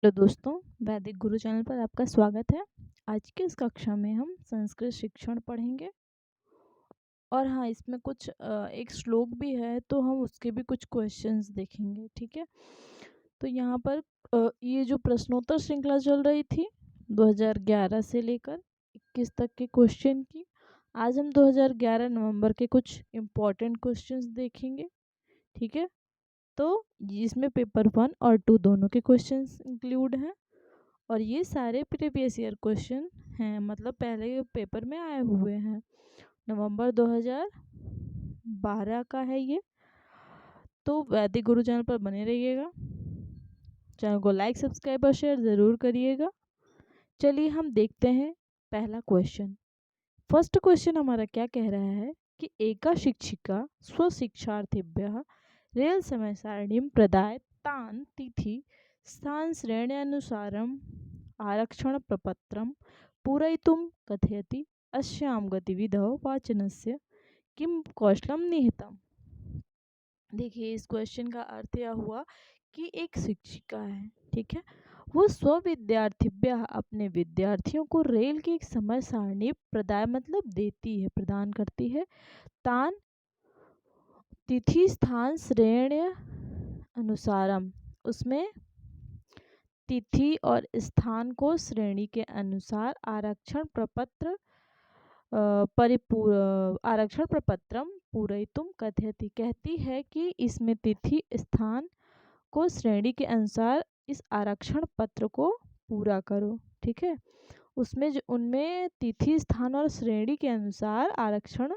Hello दोस्तों, वैदिक गुरु channel पर आपका स्वागत है। आज की इस कक्षा में हम संस्कृत शिक्षण पढ़ेंगे और हाँ, इसमें कुछ एक श्लोक भी है तो हम उसके भी कुछ क्वेश्चंस देखेंगे, ठीक है। तो यहाँ पर ये जो प्रश्नोत्तर श्रृंखला चल रही थी 2011 से लेकर 21 तक के क्वेश्चन की, आज हम 2011 नवंबर के कुछ इम्पोर्टेंट क्वेश्चंस देखेंगे, ठीक है। तो इसमें पेपर 1 और 2 दोनों के क्वेश्चंस इंक्लूड हैं और ये सारे प्रीवियस ईयर क्वेश्चन हैं, मतलब पहले के पेपर में आए हुए हैं। नवंबर 2012 का है ये। तो वैदिक गुरु चैनल पर बने रहिएगा, चैनल को लाइक सब्सक्राइब और शेयर ज़रूर करिएगा। चलिए हम देखते हैं पहला क्वेश्चन। फर्स्ट क्वेश्चन हमारा क्या कह रहा है कि एका शिक्षिका स्वशिक्षार्थिभ्यः रेल समय सारणीं प्रदाय तान् तिथि स्थान श्रेण्यानुसारम् आरक्षण प्रपत्रं पूरयितुं कथयति। अस्यां गतिविधौ वाचनस्य किं कौशलं निहितम्। देखिए, इस क्वेश्चन का अर्थ यह हुआ कि एक शिक्षिका है, ठीक है, वो स्व विद्यार्थिभ्य अपने विद्यार्थियों को रेल की एक समय सारणी प्रदाय मतलब देती है, प्रदान करती है। तान तिथि स्थान श्रेण्य अनुसारम, उसमें तिथि और स्थान को श्रेणी के अनुसार आरक्षण प्रपत्र आरक्षण प्रपत्रम पूरयितुम कथयति, कहती है कि इसमें तिथि स्थान को श्रेणी के अनुसार इस आरक्षण पत्र को पूरा करो, ठीक है। उसमें जो उनमें तिथि स्थान और श्रेणी के अनुसार आरक्षण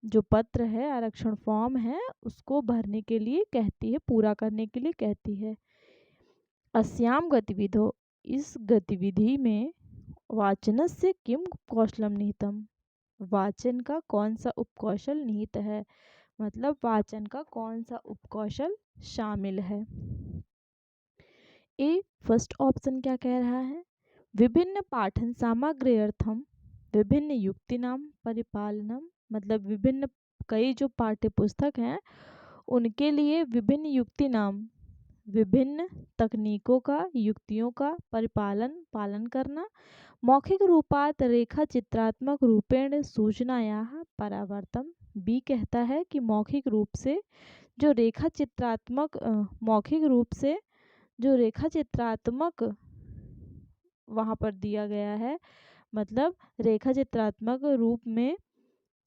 जो पत्र है, आरक्षण फॉर्म है, उसको भरने के लिए कहती है, पूरा करने के लिए कहती है। अस्याम गतिविधो, इस गतिविधि में वाचनस्य किम कौशलम निहितम, वाचन का कौन सा उपकौशल निहित है, मतलब वाचन का कौन सा उपकौशल शामिल है। ए फर्स्ट ऑप्शन क्या कह रहा है, विभिन्न पाठन सामग्र्यर्थम विभिन्न युक्तिनाम परिपालनम, मतलब विभिन्न कई जो पाठ्य पुस्तक हैं उनके लिए विभिन्न युक्ति नाम, विभिन्न तकनीकों का, युक्तियों का पालन करना। मौखिक रूपात रेखा चित्रात्मक रूपेण सूचनायाः परावर्तन, बी कहता है कि मौखिक रूप से जो रेखा चित्रात्मक मौखिक रूप से जो रेखा चित्रात्मक वहाँ पर दिया गया है, मतलब रेखा चित्रात्मक रूप में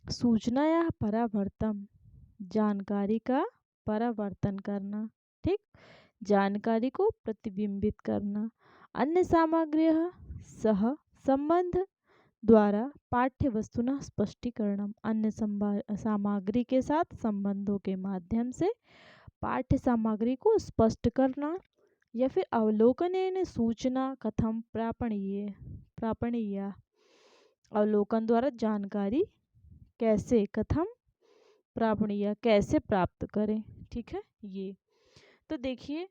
सूचना या परावर्तन, जानकारी का परावर्तन करना, ठीक, जानकारी को प्रतिबिंबित करना। अन्य सामग्री सह संबंध द्वारा पाठ्य वस्तुना स्पष्टीकरणम, अन्य सामग्री के साथ संबंधों के माध्यम से पाठ्य सामग्री को स्पष्ट करना। या फिर अवलोकनेन सूचना कथम प्रापणीया, अवलोकन द्वारा जानकारी कैसे, कथम प्रापणीय, कैसे प्राप्त करें, ठीक है। ये तो देखिए,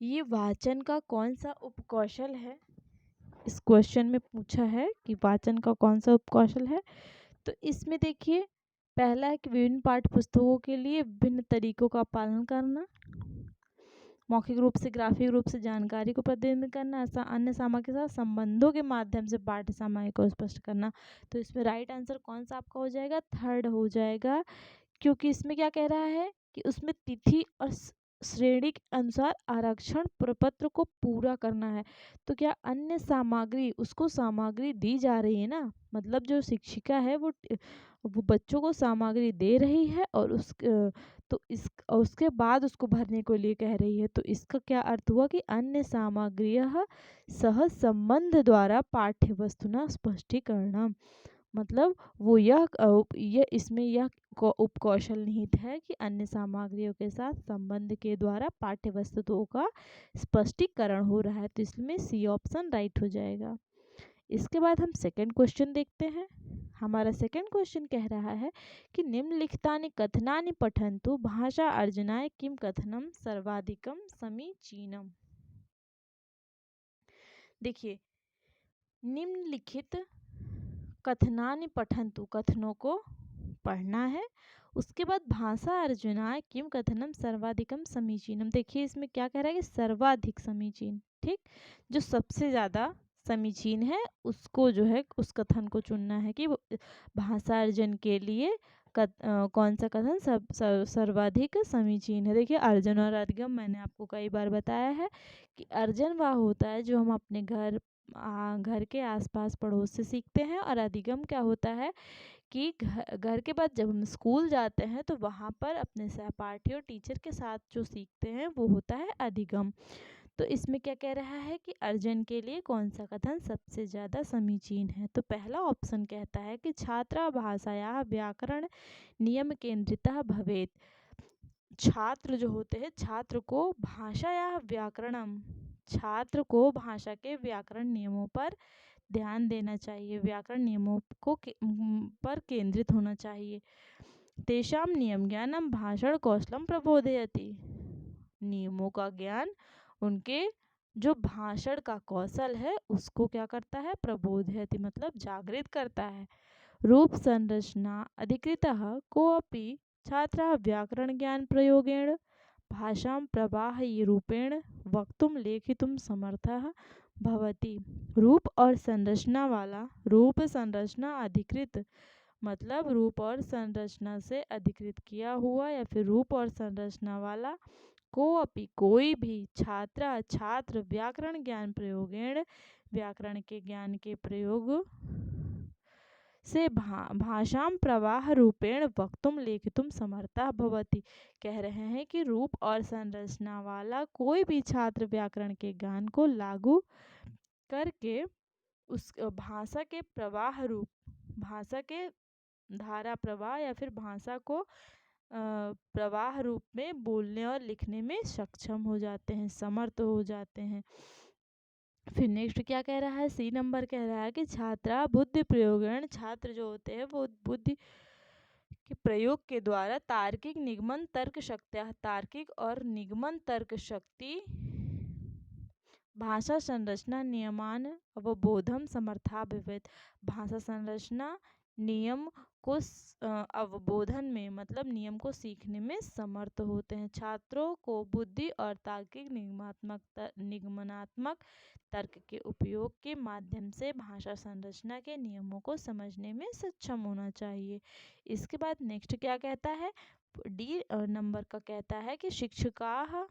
ये वाचन का कौन सा उपकौशल है, इस क्वेश्चन में पूछा है कि वाचन का कौन सा उपकौशल है। तो इसमें देखिए, पहला है कि विभिन्न पाठ्य पुस्तकों के लिए विभिन्न तरीकों का पालन करना, मौखिक रूप से ग्राफिक रूप से जानकारी को प्रतिबिंबित करना, ऐसा अन्य सामग्री के साथ संबंधों के माध्यम से पाठ्य सामग्री को स्पष्ट करना। तो इसमें राइट आंसर कौन सा आपका हो जाएगा, थर्ड हो जाएगा, क्योंकि इसमें क्या कह रहा है कि उसमें तिथि और श्रेणी के अनुसार आरक्षण प्रपत्र को पूरा करना है। तो क्या अन्य सामग्री, उसको सामग्री दी जा रही है ना, मतलब जो शिक्षिका है वो बच्चों को सामग्री दे रही है और उसके बाद उसको भरने को लिए कह रही है। तो इसका क्या अर्थ हुआ कि अन्य सामग्री सह संबंध द्वारा पाठ्य वस्तुना स्पष्टीकरण, मतलब वो यह इसमें यह उपकौशल निहित है कि अन्य सामग्रियों के साथ संबंध के द्वारा पाठ्य वस्तुओं का स्पष्टीकरण हो रहा है। तो इसमें सी ऑप्शन राइट हो जाएगा। इसके बाद हम सेकंड क्वेश्चन देखते हैं। हमारा सेकंड क्वेश्चन कह रहा है कि निम्नलिखितानि कथनानि पठन्तु भाषा अर्जनाय किम कथनम सर्वाधिकम समीचीनम। देखिए, निम्नलिखित कथनानि पठन्तु, कथनों को पढ़ना है, उसके बाद भाषा अर्जुना किम कथनम सर्वाधिकम समीचीनम। देखिए इसमें क्या कह रहा है कि सर्वाधिक समीचीन, ठीक, जो सबसे ज़्यादा समीचीन है उसको जो है उस कथन को चुनना है कि भाषा अर्जन के लिए कौन सा कथन सर्वाधिक समीचीन है। देखिए अर्जन और अधिगम मैंने आपको कई बार बताया है कि अर्जन वह होता है जो हम अपने घर के आसपास पड़ोस से सीखते हैं, और अधिगम क्या होता है कि घर के बाद जब हम स्कूल जाते हैं तो वहाँ पर अपने सहपाठी और टीचर के साथ जो सीखते हैं वो होता है अधिगम। तो इसमें क्या कह रहा है कि अर्जन के लिए कौन सा कथन सबसे ज़्यादा समीचीन है। तो पहला ऑप्शन कहता है कि छात्रा भाषाया व्याकरण नियम केंद्रितः भवेत। छात्र जो होते हैं, छात्र को भाषा या व्याकरणम, छात्र को भाषा के व्याकरण नियमों पर ध्यान देना चाहिए, व्याकरण नियमों पर केंद्रित होना चाहिए। तेषां नियम ज्ञानम भाषण कौशलम प्रबोधयति। नियमों का ज्ञान उनके जो भाषण का कौशल है उसको क्या करता है, प्रबोधयति मतलब जागृत करता है। रूप संरचना अधिकृतः कोऽपि छात्रः व्याकरण ज्ञान प्रयोगेण भाषां प्रवाही रूपेण वक्तुम लेखितुम समर्थः भवति। रूप और संरचना वाला, रूप संरचना अधिकृत मतलब रूप और संरचना से अधिकृत किया हुआ या फिर रूप और संरचना वाला, कोऽपि कोई भी, छात्र व्याकरण ज्ञान प्रयोगेण व्याकरण के ज्ञान के प्रयोग से भाषां प्रवाह रूपेण वक्तुम लेखितुम समर्था भवति। कह रहे हैं कि रूप और संरचना वाला कोई भी छात्र व्याकरण के ज्ञान को लागू करके उस भाषा के प्रवाह रूप, भाषा के धारा प्रवाह या फिर भाषा को प्रवाह रूप में बोलने और लिखने में सक्षम हो जाते हैं, समर्थ हो जाते हैं। फिर नेक्स्ट क्या कह रहा है, सी नंबर कह रहा है कि छात्रा बुद्धि प्रयोगण, छात्र जो होते हैं वो बुद्धि के प्रयोग के द्वारा तार्किक निगमन तर्क शक्ति, तार्किक और निगमन तर्क शक्ति, भाषा संरचना नियमान अवबोधम समर्था भवेत्। भाषा संरचना नियम को अवबोधन में मतलब नियम को सीखने में समर्थ होते हैं। छात्रों को बुद्धि और तार्किक निगमनात्मक तर्क के उपयोग के माध्यम से भाषा संरचना के नियमों को समझने में सक्षम होना चाहिए। इसके बाद नेक्स्ट क्या कहता है, डी नंबर का कहता है कि शिक्षकाः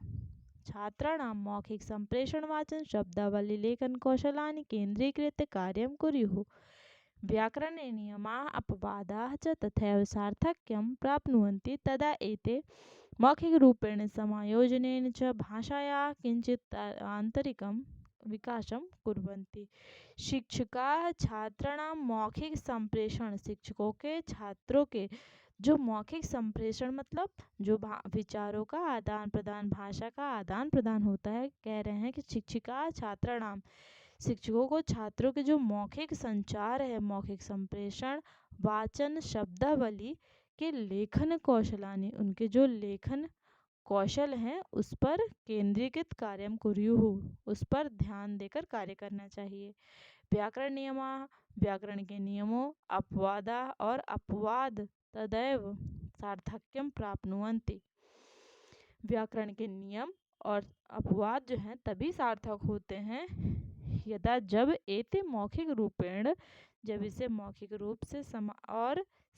छात्राणां मौखिक संप्रेषण वाचन शब्दावली लेखन कौशलानि केन्द्रीकृत्य कार्यं कुर्युः। व्याकरणे नियमाः अपवादाः च तथैव सार्थक्यं प्राप्नुवन्ति तदा एते मौखिकरूपेण समायोजनेन च भाषायाः किञ्चित् आन्तरिकं विकासं कुर्वन्ति। शिक्षकाः छात्राणां मौखिक संप्रेषण, शिक्षकों के छात्रों के जो मौखिक संप्रेषण मतलब जो विचारों का आदान प्रदान, भाषा का आदान प्रदान होता है, कह रहे हैं कि शिक्षिका छात्राणाम, शिक्षकों को छात्रों के जो मौखिक संचार है, मौखिक संप्रेषण, वाचन शब्दावली के लेखन कौशलानि, उनके जो लेखन कौशल हैं उस पर केंद्रीकृत कार्यम कुर्युः, उस पर ध्यान देकर कार्य करना चाहिए। व्याकरण नियमाः, व्याकरण के नियमों, अपवादा और अपवाद तदैव सार्थक्यम प्राप्नुवन्ति। व्याकरण के नियम और अपवाद जो हैं तभी सार्थक होते हैं यदा जब एते मौखिक रूपेण, जब इसे मौखिक रूप से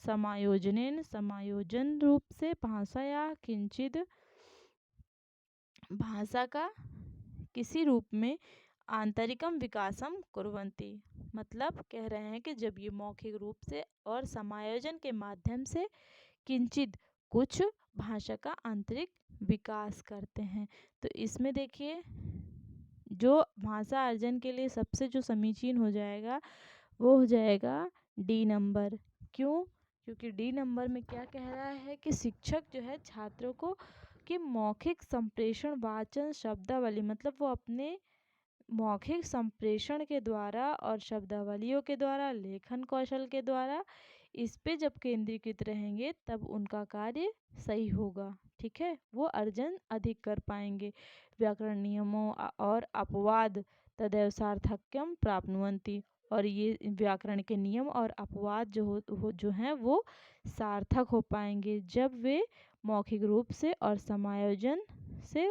समायोजनेन, समायोजन रूप से भाषा या किंचित, भाषा का किसी रूप में आंतरिकम विकासम कुर्वन्ति। मतलब कह रहे हैं कि जब ये मौखिक रूप से और समायोजन के माध्यम से किंचित कुछ भाषा का आंतरिक विकास करते हैं। तो इसमें देखिए जो भाषा अर्जन के लिए सबसे जो समीचीन हो जाएगा वो हो जाएगा डी नंबर। क्यों? क्योंकि डी नंबर में क्या कह रहा है कि शिक्षक जो है छात्रों को कि मौखिक संप्रेषण वाचन शब्दावली मतलब वो अपने मौखिक संप्रेषण के द्वारा और शब्दावलियों के द्वारा, लेखन कौशल के द्वारा इस पे जब केंद्रीकृत रहेंगे तब उनका कार्य सही होगा, ठीक है, वो अर्जन अधिक कर पाएंगे। व्याकरण नियमों और अपवाद तदैव सार्थक्यम प्राप्नुवन्ति, और ये व्याकरण के नियम और अपवाद जो हैं वो सार्थक हो पाएंगे जब वे मौखिक रूप से और समायोजन से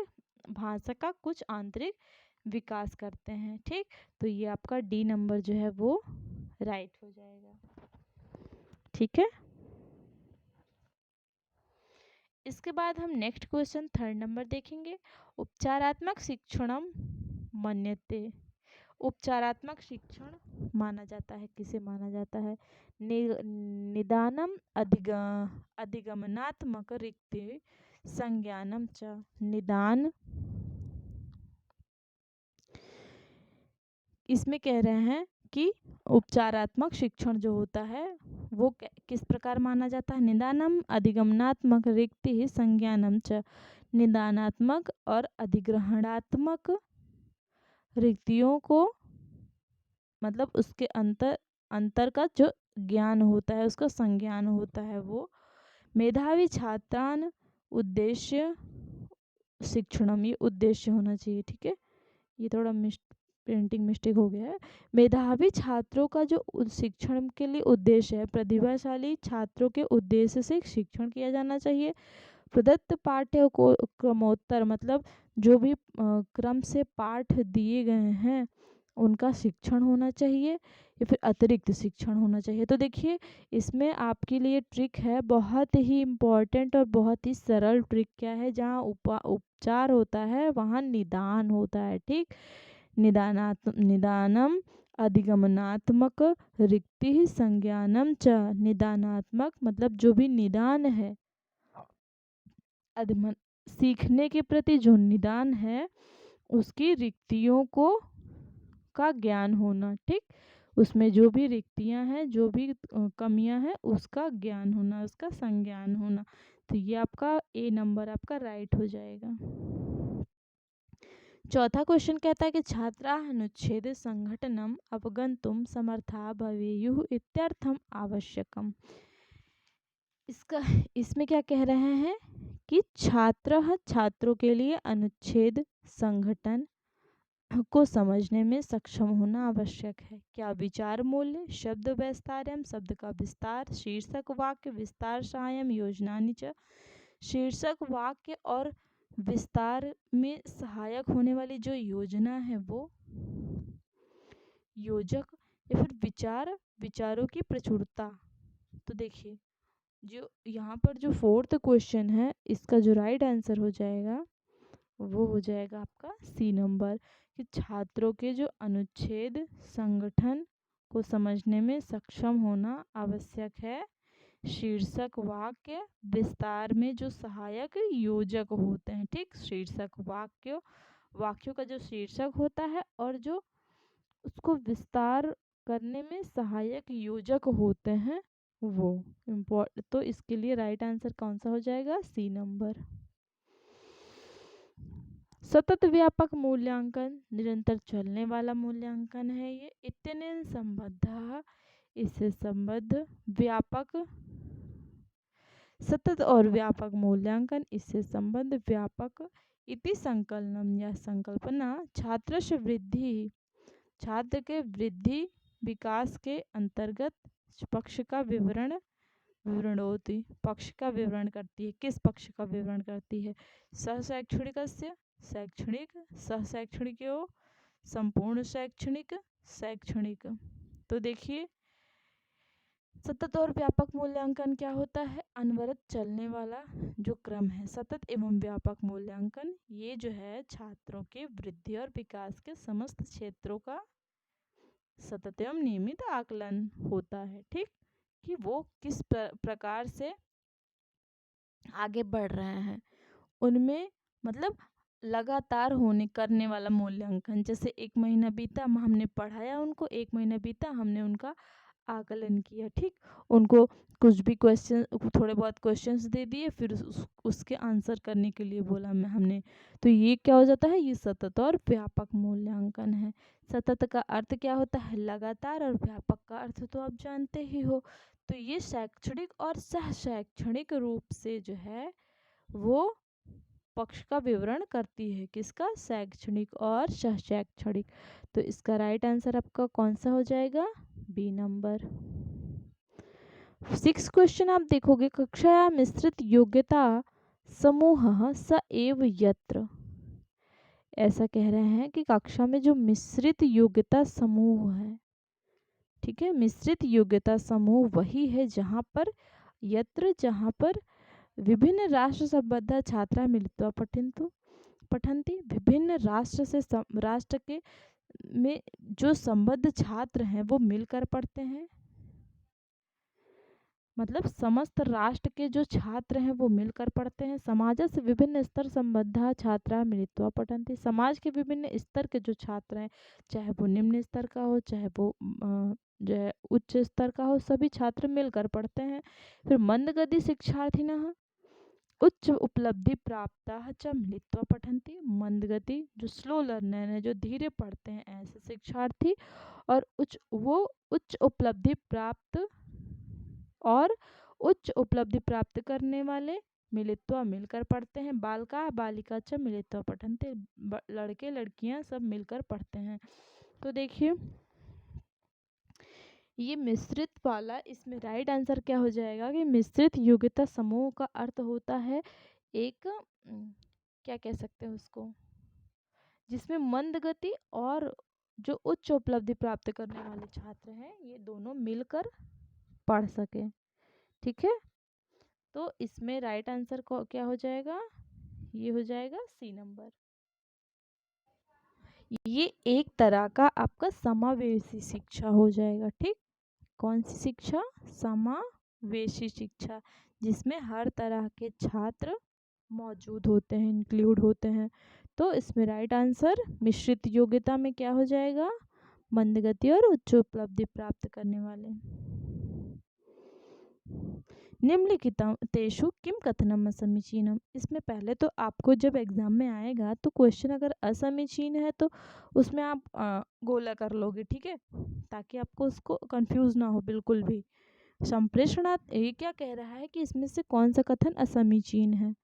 भाषा का कुछ आंतरिक विकास करते हैं। ठीक, तो ये आपका डी नंबर जो है वो राइट हो जाएगा। ठीक है, इसके बाद हम नेक्स्ट क्वेश्चन 3rd नंबर देखेंगे। उपचारात्मक शिक्षणम मन्यते। उपचारात्मक शिक्षण माना जाता है, किसे माना जाता है? निदानम अधिगमनात्मक रिक्ति संज्ञानम च। निदान, इसमें कह रहे हैं कि उपचारात्मक शिक्षण जो होता है वो किस प्रकार माना जाता है? निदानम अधिगमनात्मक रिक्ति संज्ञानम च। निदानात्मक और अधिग्रहणात्मक रिक्तियों को, मतलब उसके अंतर का जो ज्ञान होता है, उसका संज्ञान होता है वो। मेधावी छात्रान उद्देश्य शिक्षणम, ये उद्देश्य होना चाहिए। ठीक है, ये थोड़ा प्रिंटिंग मिस्टेक हो गया है। मेधावी छात्रों का जो शिक्षण के लिए उद्देश्य है, प्रतिभाशाली छात्रों के उद्देश्य से शिक्षण किया जाना चाहिए। प्रदत्त पाठ्य को क्रमोत्तर, मतलब जो भी क्रम से पाठ दिए गए हैं उनका शिक्षण होना चाहिए या फिर अतिरिक्त शिक्षण होना चाहिए। तो देखिए इसमें आपके लिए ट्रिक है, बहुत ही इम्पोर्टेंट और बहुत ही सरल ट्रिक। क्या है? जहाँ उपचार होता है वहाँ निदान होता है। ठीक, निदानम अधिगमनात्मक रिक्ति संज्ञानम च। निदानात्मक मतलब जो भी निदान है, सीखने के प्रति जो निदान है उसकी रिक्तियों को का ज्ञान होना। ठीक, उसमें जो भी रिक्तियां हैं, जो भी कमियां हैं, उसका ज्ञान होना, उसका संज्ञान होना। तो ये आपका ए नंबर आपका राइट हो जाएगा। चौथा क्वेश्चन कहता है कि छात्रा अनुच्छेद संघटनम अवगंतुम समर्था भवेयुः इत्यर्थम आवश्यकम। इसमें क्या कह रहे हैं कि छात्रों के लिए अनुच्छेद संगठन को समझने में सक्षम होना आवश्यक है। क्या? विचार मूल्य, शब्द वैस्तार्यम, शब्द का विस्तार, शीर्षक वाक्य विस्तार सहायम योजनानि च। शीर्षक वाक्य और विस्तार में सहायक होने वाली जो योजना है वो योजक, या फिर विचारों की प्रचुरता। तो देखिए जो यहाँ पर जो 4th क्वेश्चन है इसका जो राइट आंसर हो जाएगा वो हो जाएगा आपका सी नंबर, कि छात्रों के जो अनुच्छेद संगठन को समझने में सक्षम होना आवश्यक है। शीर्षक वाक्य विस्तार में जो सहायक योजक होते हैं। ठीक, शीर्षक वाक्यों का जो शीर्षक होता है और जो उसको विस्तार करने में सहायक योजक होते हैं वो इम्पोर्टेंट। तो इसके लिए राइट आंसर कौन सा हो जाएगा? C number. सतत व्यापक मूल्यांकन निरंतर चलने वाला मूल्यांकन है ये। इत्यनेन संबद्ध, इससे संबद्ध व्यापक, सतत और व्यापक मूल्यांकन, इससे संबद्ध व्यापक इति संकलनम या संकल्पना छात्रस्य वृद्धि, छात्र के वृद्धि विकास के अंतर्गत पक्ष का विवरणोति, पक्ष का विवरण करती है। किस पक्ष का विवरण करती है? सहशैक्षणिकस्य, शैक्षणिक, सहशैक्षणिको, संपूर्ण शैक्षणिक, शैक्षणिक। तो देखिए सतत और व्यापक मूल्यांकन क्या होता है? अनवरत चलने वाला जो क्रम है। सतत एवं व्यापक मूल्यांकन ये जो है छात्रों के वृद्धि और विकास के समस्त क्षेत्रों का सतत एवं नियमित आकलन होता है। ठीक, कि वो किस प्रकार से आगे बढ़ रहे हैं उनमें, मतलब लगातार करने वाला मूल्यांकन। जैसे 1 महीना बीता, हमने पढ़ाया उनको, 1 महीना बीता, हमने उनका आकलन किया। ठीक, उनको कुछ भी क्वेश्चन, थोड़े बहुत क्वेश्चंस दे दिए, फिर उसके आंसर करने के लिए बोला हमने। तो ये क्या हो जाता है? ये सतत और व्यापक मूल्यांकन है। सतत का अर्थ क्या होता है? लगातार, और व्यापक का अर्थ तो आप जानते ही हो। तो ये शैक्षणिक और सह शैक्षणिक रूप से जो है वो पक्ष का विवरण करती है। किसका? शैक्षणिक और सह-शैक्षणिक। तो इसका राइट आंसर आपका कौन सा हो जाएगा? B number. 6 क्वेश्चन आप देखोगे, कक्षायां मिश्रित योग्यता समूह स एव यत्र। ऐसा कह रहे हैं कि कक्षा में जो मिश्रित योग्यता समूह है, ठीक है, मिश्रित योग्यता समूह वही है जहाँ पर जहाँ पर विभिन्न राष्ट्र संबद्ध छात्रा मिलित्वा पठन्ति। विभिन्न राष्ट्र के में जो संबद्ध छात्र हैं वो मिलकर पढ़ते हैं। मतलब समस्त राष्ट्र के जो छात्र हैं वो मिलकर पढ़ते हैं। समाजस्य विभिन्न स्तर संबद्धा छात्रा मिलित्वा पठन्ति। समाज के विभिन्न स्तर के जो छात्र हैं, चाहे वो निम्न स्तर का हो, चाहे वो जो है उच्च स्तर का हो, सभी छात्र मिलकर पढ़ते हैं। फिर मंदगति शिक्षार्थिनः उच्च उपलब्धि प्राप्ताः च मिलित्वा पठन्ति। मंदगति जो स्लो लर्नर है, जो धीरे पढ़ते हैं, ऐसे शिक्षार्थी और उच्च उपलब्धि प्राप्त करने वाले मिलित्वा मिलकर पढ़ते हैं। बालका बालिका च मिलित्वा पठन्ते। लड़के लड़कियां सब मिलकर पढ़ते हैं। तो देखिए ये मिश्रित वाला, इसमें राइट आंसर क्या हो जाएगा कि मिश्रित योग्यता समूह का अर्थ होता है एक क्या कह सकते हैं उसको, जिसमें मंद गति और जो उच्च उपलब्धि प्राप्त करने वाले छात्र हैं ये दोनों मिलकर पढ़ सके। ठीक है, तो इसमें राइट आंसर को क्या हो जाएगा? ये हो जाएगा सी नंबर। ये एक तरह का आपका समावेशी शिक्षा हो जाएगा। ठीक, कौन सी शिक्षा? समावेशी शिक्षा, जिसमें हर तरह के छात्र मौजूद होते हैं, इंक्लूड होते हैं। तो इसमें राइट आंसर मिश्रित योग्यता में क्या हो जाएगा? मंदगति और उच्च उपलब्धि प्राप्त करने वाले। निम्नलिखितेषु किम कथनम असमीचीनम। इसमें पहले तो आपको जब एग्जाम में आएगा तो क्वेश्चन अगर असमीचीन है तो उसमें आप गोला कर लोगे, ठीक है, ताकि आपको उसको कंफ्यूज ना हो बिल्कुल भी। संप्रेषणात् ये क्या कह रहा है कि इसमें से कौन सा कथन असमीचीन है,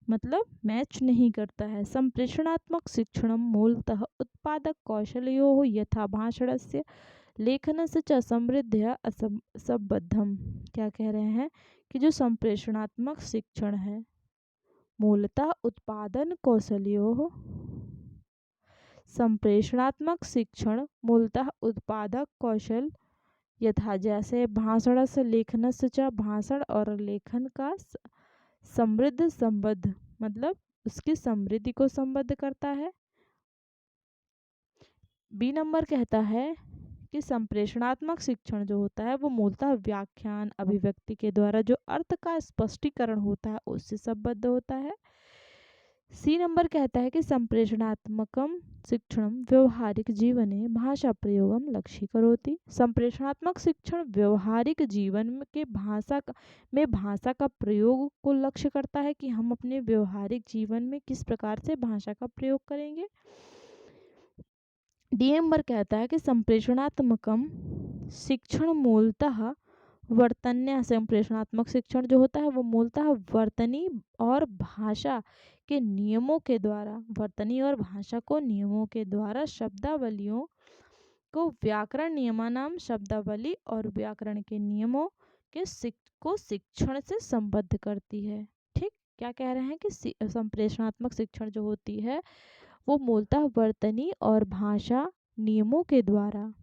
मतलब मैच नहीं करता है। संप्रेषणात्मक शिक्षणम मूलतः उत्पादक कौशलयोः यथा भाषणस्य लेखनस्य च समृद्ध्या असंबद्धम। क्या कह रहे हैं कि जो संप्रेषणात्मक शिक्षण है मूलतः उत्पादन कौशलयोः, संप्रेषणात्मक शिक्षण मूलतः उत्पादक कौशल यथा जैसे भाषण से लेखन से च, भाषण और लेखन का समृद्ध संबद्ध, मतलब उसकी समृद्धि को संबद्ध करता है। बी नंबर कहता है कि संप्रेषणात्मक शिक्षण जो होता है वो मूलतः व्याख्यान अभिव्यक्ति के द्वारा जो अर्थ का स्पष्टीकरण होता है उससे संबद्ध होता है। सी नंबर कहता है कि संप्रेषणात्मकम शिक्षणम व्यवहारिक जीवने भाषा प्रयोगम लक्ष्यीकरोति। संप्रेषणात्मक शिक्षण व्यवहारिक जीवन के भाषा का प्रयोग को लक्ष्य करता है कि हम अपने व्यवहारिक जीवन में किस प्रकार से भाषा का प्रयोग करेंगे। डी नंबर कहता है कि संप्रेषणात्मकम शिक्षण मूलतः वर्तन्य। संप्रेषणात्मक शिक्षण जो होता है वो मूलतः वर्तनी और भाषा के नियमों के द्वारा, वर्तनी और भाषा को नियमों के द्वारा शब्दावलियों को व्याकरण नियमानाम शब्दावली और व्याकरण के नियमों के शिक्षण से संबद्ध करती है। ठीक, क्या कह रहे हैं कि संप्रेषणात्मक शिक्षण जो होती है वो मूलतः वर्तनी और भाषा नियमों के द्वारा,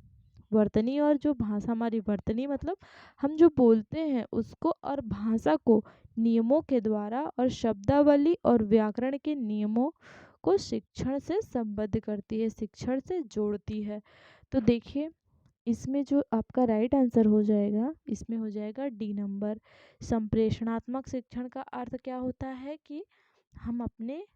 वर्तनी और जो भाषा हमारी वर्तनी मतलब हम जो बोलते हैं उसको और भाषा को नियमों के द्वारा और शब्दावली और व्याकरण के नियमों को शिक्षण से संबद्ध करती है, शिक्षण से जोड़ती है। तो देखिए इसमें जो आपका राइट आंसर हो जाएगा, इसमें हो जाएगा डी नंबर। संप्रेषणात्मक शिक्षण का अर्थ क्या होता है कि हम अपने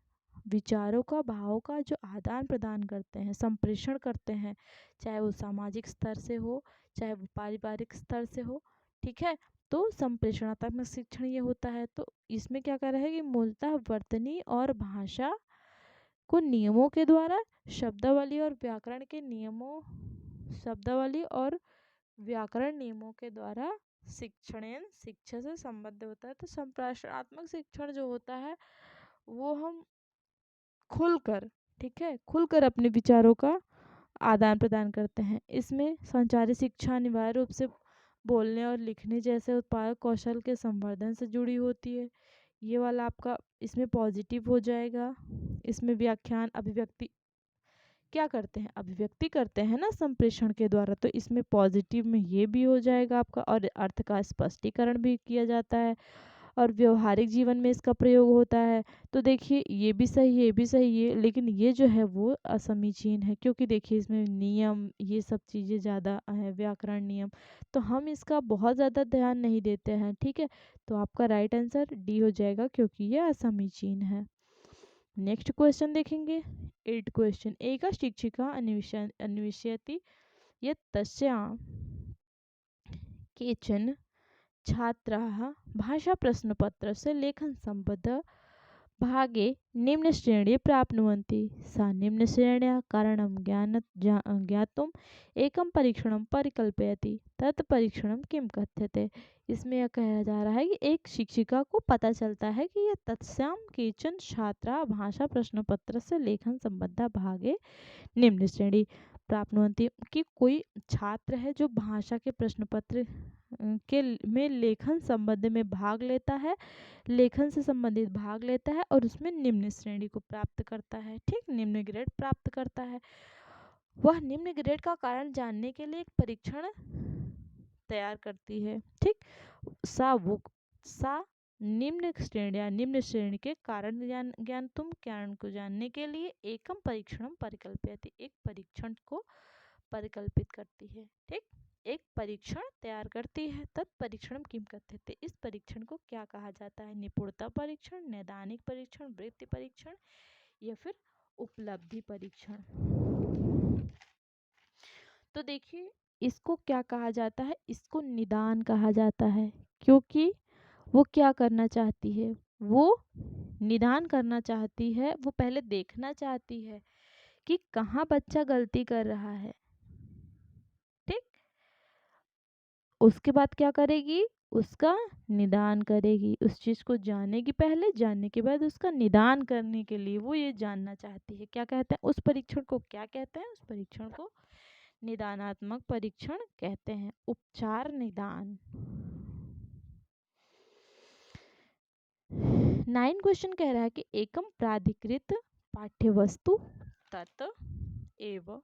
विचारों का, भावों का जो आदान प्रदान करते हैं, संप्रेषण करते हैं, चाहे वो सामाजिक स्तर से हो चाहे वो पारिवारिक स्तर से हो। ठीक है, तो संप्रेषणात्मक शिक्षण ये होता है। तो इसमें क्या कर रहा है कि मूलतः वर्तनी और भाषा को नियमों के द्वारा शब्दावली और व्याकरण के नियमों, शब्दावली और व्याकरण नियमों के द्वारा शिक्षा से संबद्ध होता है। तो संप्रेषणात्मक शिक्षण जो होता है वो हम खुलकर, ठीक है, खुलकर अपने विचारों का आदान प्रदान करते हैं। इसमें संचारी शिक्षा अनिवार्य रूप से बोलने और लिखने जैसे उत्पादक कौशल के संवर्धन से जुड़ी होती है। ये वाला आपका इसमें पॉजिटिव हो जाएगा। इसमें व्याख्यान अभिव्यक्ति क्या करते हैं, अभिव्यक्ति करते हैं ना संप्रेषण के द्वारा, तो इसमें पॉजिटिव में ये भी हो जाएगा आपका। और अर्थ का स्पष्टीकरण भी किया जाता है और व्यवहारिक जीवन में इसका प्रयोग होता है। तो देखिए ये भी सही है, ये भी सही है, लेकिन ये जो है वो असमीचीन है, क्योंकि देखिए इसमें नियम ये सब चीज़ें ज़्यादा है, व्याकरण नियम, तो हम इसका बहुत ज़्यादा ध्यान नहीं देते हैं, ठीक है। तो आपका राइट आंसर डी हो जाएगा, क्योंकि ये असमीचीन है। नेक्स्ट क्वेश्चन देखेंगे, 8 क्वेश्चन। एका शिक्षिका अन्विष्यति यत् तस्यां केचन छात्राः भाषाप्रश्नपत्रस्य लेखनसम्बद्ध भागे निम्नश्रेणी प्राप्नुवन्ति। सा निम्नश्रेण्याः कारणं ज्ञातुम् एकं परीक्षणं परिकल्पयति। तत् परीक्षणं किं कथ्यते। इसमें यह कहा जा रहा है कि एक शिक्षिका को पता चलता है कि यह तत्स्यां केचन छात्रा भाषा प्रश्न पत्र से लेखन संबद्ध भागे निम्न श्रेणी प्राप्नुवन्ति, कि कोई छात्र है जो भाषा के प्रश्न पत्र के में लेखन संबंध में भाग लेता है, लेखन से संबंधित भाग लेता है और उसमें निम्न श्रेणी को प्राप्त करता है, ठीक, निम्न ग्रेड प्राप्त करता है। वह निम्न ग्रेड का कारण जानने के लिए एक परीक्षण तैयार करती है, ठीक। सा निम्न श्रेणी के कारण ज्ञान तुम कारण को जानने के लिए एकम परीक्षण परिकल्पयति, एक परीक्षण को परिकल्पित करती है, ठीक, एक परीक्षण तैयार करती है। तत्परीक्षण किम कथ्यते, इस परीक्षण को क्या कहा जाता है। निपुणता परीक्षण, नैदानिक परीक्षण, वृत्ति परीक्षण या फिर उपलब्धि परीक्षण। तो देखिए इसको क्या कहा जाता है, इसको निदान कहा जाता है, क्योंकि वो क्या करना चाहती है, वो निदान करना चाहती है, वो पहले देखना चाहती है कि कहाँ बच्चा गलती कर रहा है, ठीक। उसके बाद क्या करेगी, उसका निदान करेगी, उस चीज को जानेगी पहले, जानने के बाद उसका निदान करने के लिए वो ये जानना चाहती है। क्या कहते हैं उस परीक्षण को, क्या कहते हैं उस परीक्षण को, निदानात्मक परीक्षण कहते हैं, उपचार निदान। 9 क्वेश्चन कह रहा है कि एकम प्राधिकृत पाठ्य वस्तु तत् एव,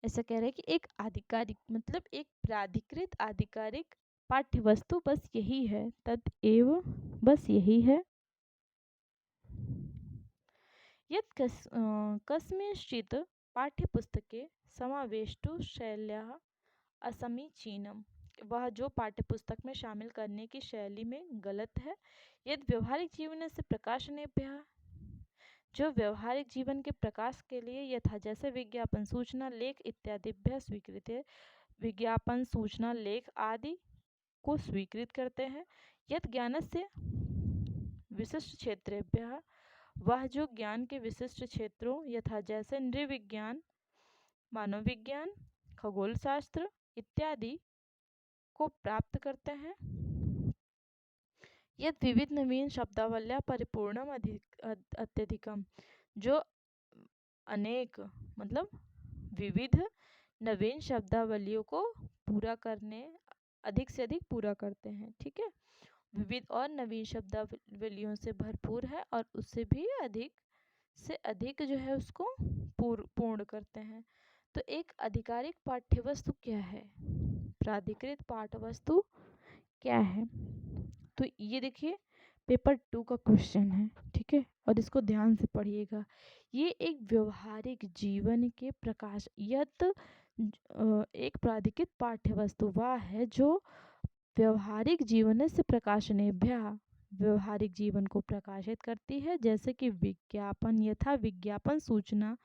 ऐसा कह रहा है कि एक आधिकारिक मतलब एक प्राधिकृत आधिकारिक पाठ्य वस्तु बस यही है, तत् एव बस यही है। यत् कस्मिंश्चित् पाठ्यपुस्तके समावेष्टु शैल्याः असमीचीनम, वह जो पाठ्यपुस्तक में शामिल करने की शैली में गलत है। यदि व्यवहारिक जीवन से प्रकाशनेभ्यः, जो व्यवहारिक जीवन के प्रकाश के लिए यथा जैसे विज्ञापन सूचना लेख इत्यादिभ्यः स्वीकृत है, विज्ञापन सूचना लेख आदि को स्वीकृत करते हैं। यदि ज्ञानस्य विशिष्ट क्षेत्रेभ्यः, वह जो ज्ञान के विशिष्ट क्षेत्रों यथा जैसे नृविज्ञान, मानव विज्ञान, खगोल शास्त्र इत्यादि को प्राप्त करते हैं। यद विविध नवीन शब्दावल्या परिपूर्णम अत्यधिकम, जो अनेक मतलब विविध नवीन शब्दावलियों को पूरा करने, अधिक से अधिक पूरा करते हैं, ठीक है। विविध और नवीन शब्दावलियों से भरपूर है और उससे भी अधिक से अधिक जो है उसको पूर्ण करते हैं। तो एक आधिकारिक पाठ्यवस्तु क्या है, प्राधिकृत पाठ्यवस्तु क्या है, तो ये देखिए पेपर 2 का क्वेश्चन है, ठीक है, और इसको ध्यान से पढ़िएगा। ये एक व्यवहारिक जीवन के प्रकाश एक प्राधिकृत पाठ्यवस्तु वह है जो व्यवहारिक जीवन से प्रकाशनेभ्य, व्यवहारिक जीवन को प्रकाशित करती है, जैसे कि विज्ञापन यथा विज्ञापन सूचना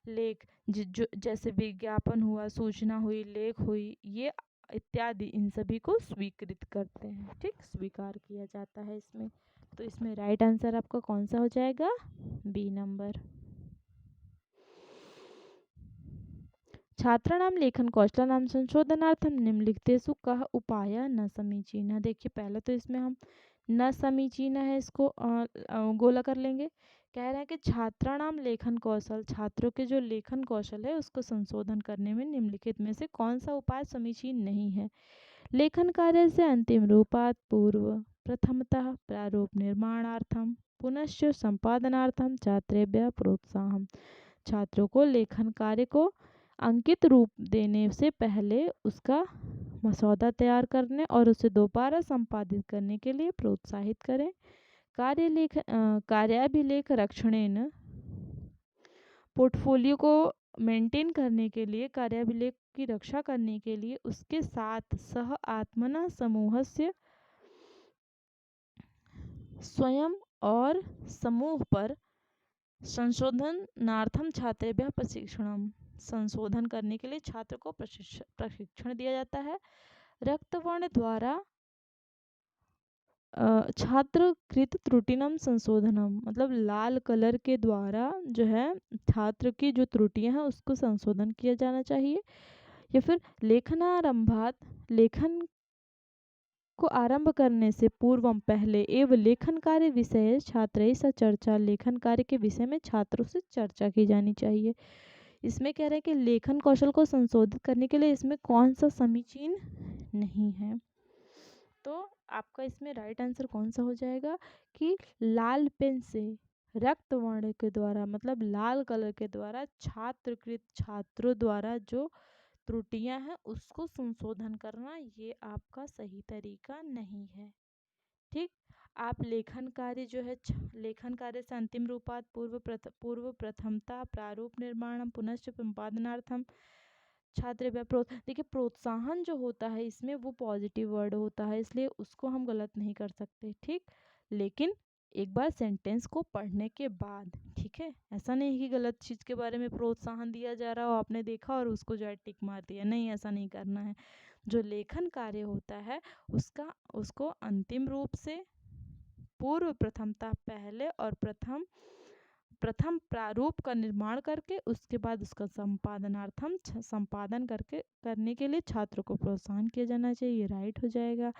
लेख, जो जैसे विज्ञापन हुआ, सूचना हुई, लेख हुई, ये इत्यादि इन सभी को स्वीकृत करते हैं, ठीक, स्वीकार किया जाता है इसमें। तो इसमें राइट आंसर आपका कौन सा हो जाएगा, बी नंबर। छात्राणां लेखन कौशलानां संशोधनार्थं निम्नलिखितेषु कः उपायः न समीचीनः। देखिए पहले तो इसमें हम न समीचीन है इसको गोला कर लेंगे, कह रहे हैं कि छात्राणाम लेखन कौशल, छात्रों के जो लेखन कौशल है उसको संशोधन करने में निम्नलिखित में से कौन सा उपाय समीचीन नहीं है। लेखन कार्य से अंतिम रूपात पूर्व प्रथमतः प्रारूप निर्माणार्थम पुनश्च संपादनार्थम छात्रेभ्यः प्रोत्साहन। छात्रों को लेखन कार्य को अंकित रूप देने से पहले उसका मसौदा तैयार करने और उसे दोबारा संपादित करने के लिए प्रोत्साहित करें। कार्याभिलेख रक्षणेन, पोर्टफोलियो को मेंटेन करने के लिए, कार्याभिलेख की रक्षा करने के लिए उसके साथ सह आत्मना समूहस्य स्वयं और समूह पर संशोधनार्थम छात्रेभ्यः प्रशिक्षणम, संशोधन करने के लिए छात्र को प्रशिक्षण दिया जाता है। रक्तवर्ण द्वारा छात्रकृत त्रुटिनम संशोधनम, मतलब लाल कलर के द्वारा जो है छात्र की जो त्रुटियां हैं उसको संशोधन किया जाना चाहिए। या फिर लेखनारंभात, लेखन को आरंभ करने से पूर्वम, पहले, एवं लेखन कार्य विषय छात्र सा चर्चा, लेखन कार्य के विषय में छात्रों से चर्चा की जानी चाहिए। इसमें कह रहे हैं कि लेखन कौशल को संशोधित करने के लिए इसमें कौन सा समीचीन नहीं है। तो आपका इसमें राइट आंसर कौन सा हो जाएगा कि लाल पेन से रक्त वर्ण के द्वारा, मतलब लाल कलर के द्वारा छात्रकृत, छात्रों द्वारा जो त्रुटियां हैं उसको संशोधन करना, ये आपका सही तरीका नहीं है। ठीक, आप लेखन कार्य जो है लेखन कार्य से अंतिम रूपात पूर्व प्रथमता प्रारूप निर्माणम पुनश्च संपादनार्थम छात्र देखिए प्रोत्साहन जो होता है इसमें वो पॉजिटिव वर्ड होता है, इसलिए उसको हम गलत नहीं कर सकते। ठीक, लेकिन एक बार सेंटेंस को पढ़ने के बाद, ठीक है, ऐसा नहीं कि गलत चीज़ के बारे में प्रोत्साहन दिया जा रहा हो, आपने देखा और उसको जो है टिक मार दिया, नहीं, ऐसा नहीं करना है। जो लेखन कार्य होता है उसको अंतिम रूप से, पूर्व प्रथमता पहले और प्रथम प्रारूप का निर्माण करके उसके बाद उसका संपादनार्थम संपादन करने के लिए छात्रों को प्रोत्साहन किया जाना चाहिए, ये राइट हो जाएगा।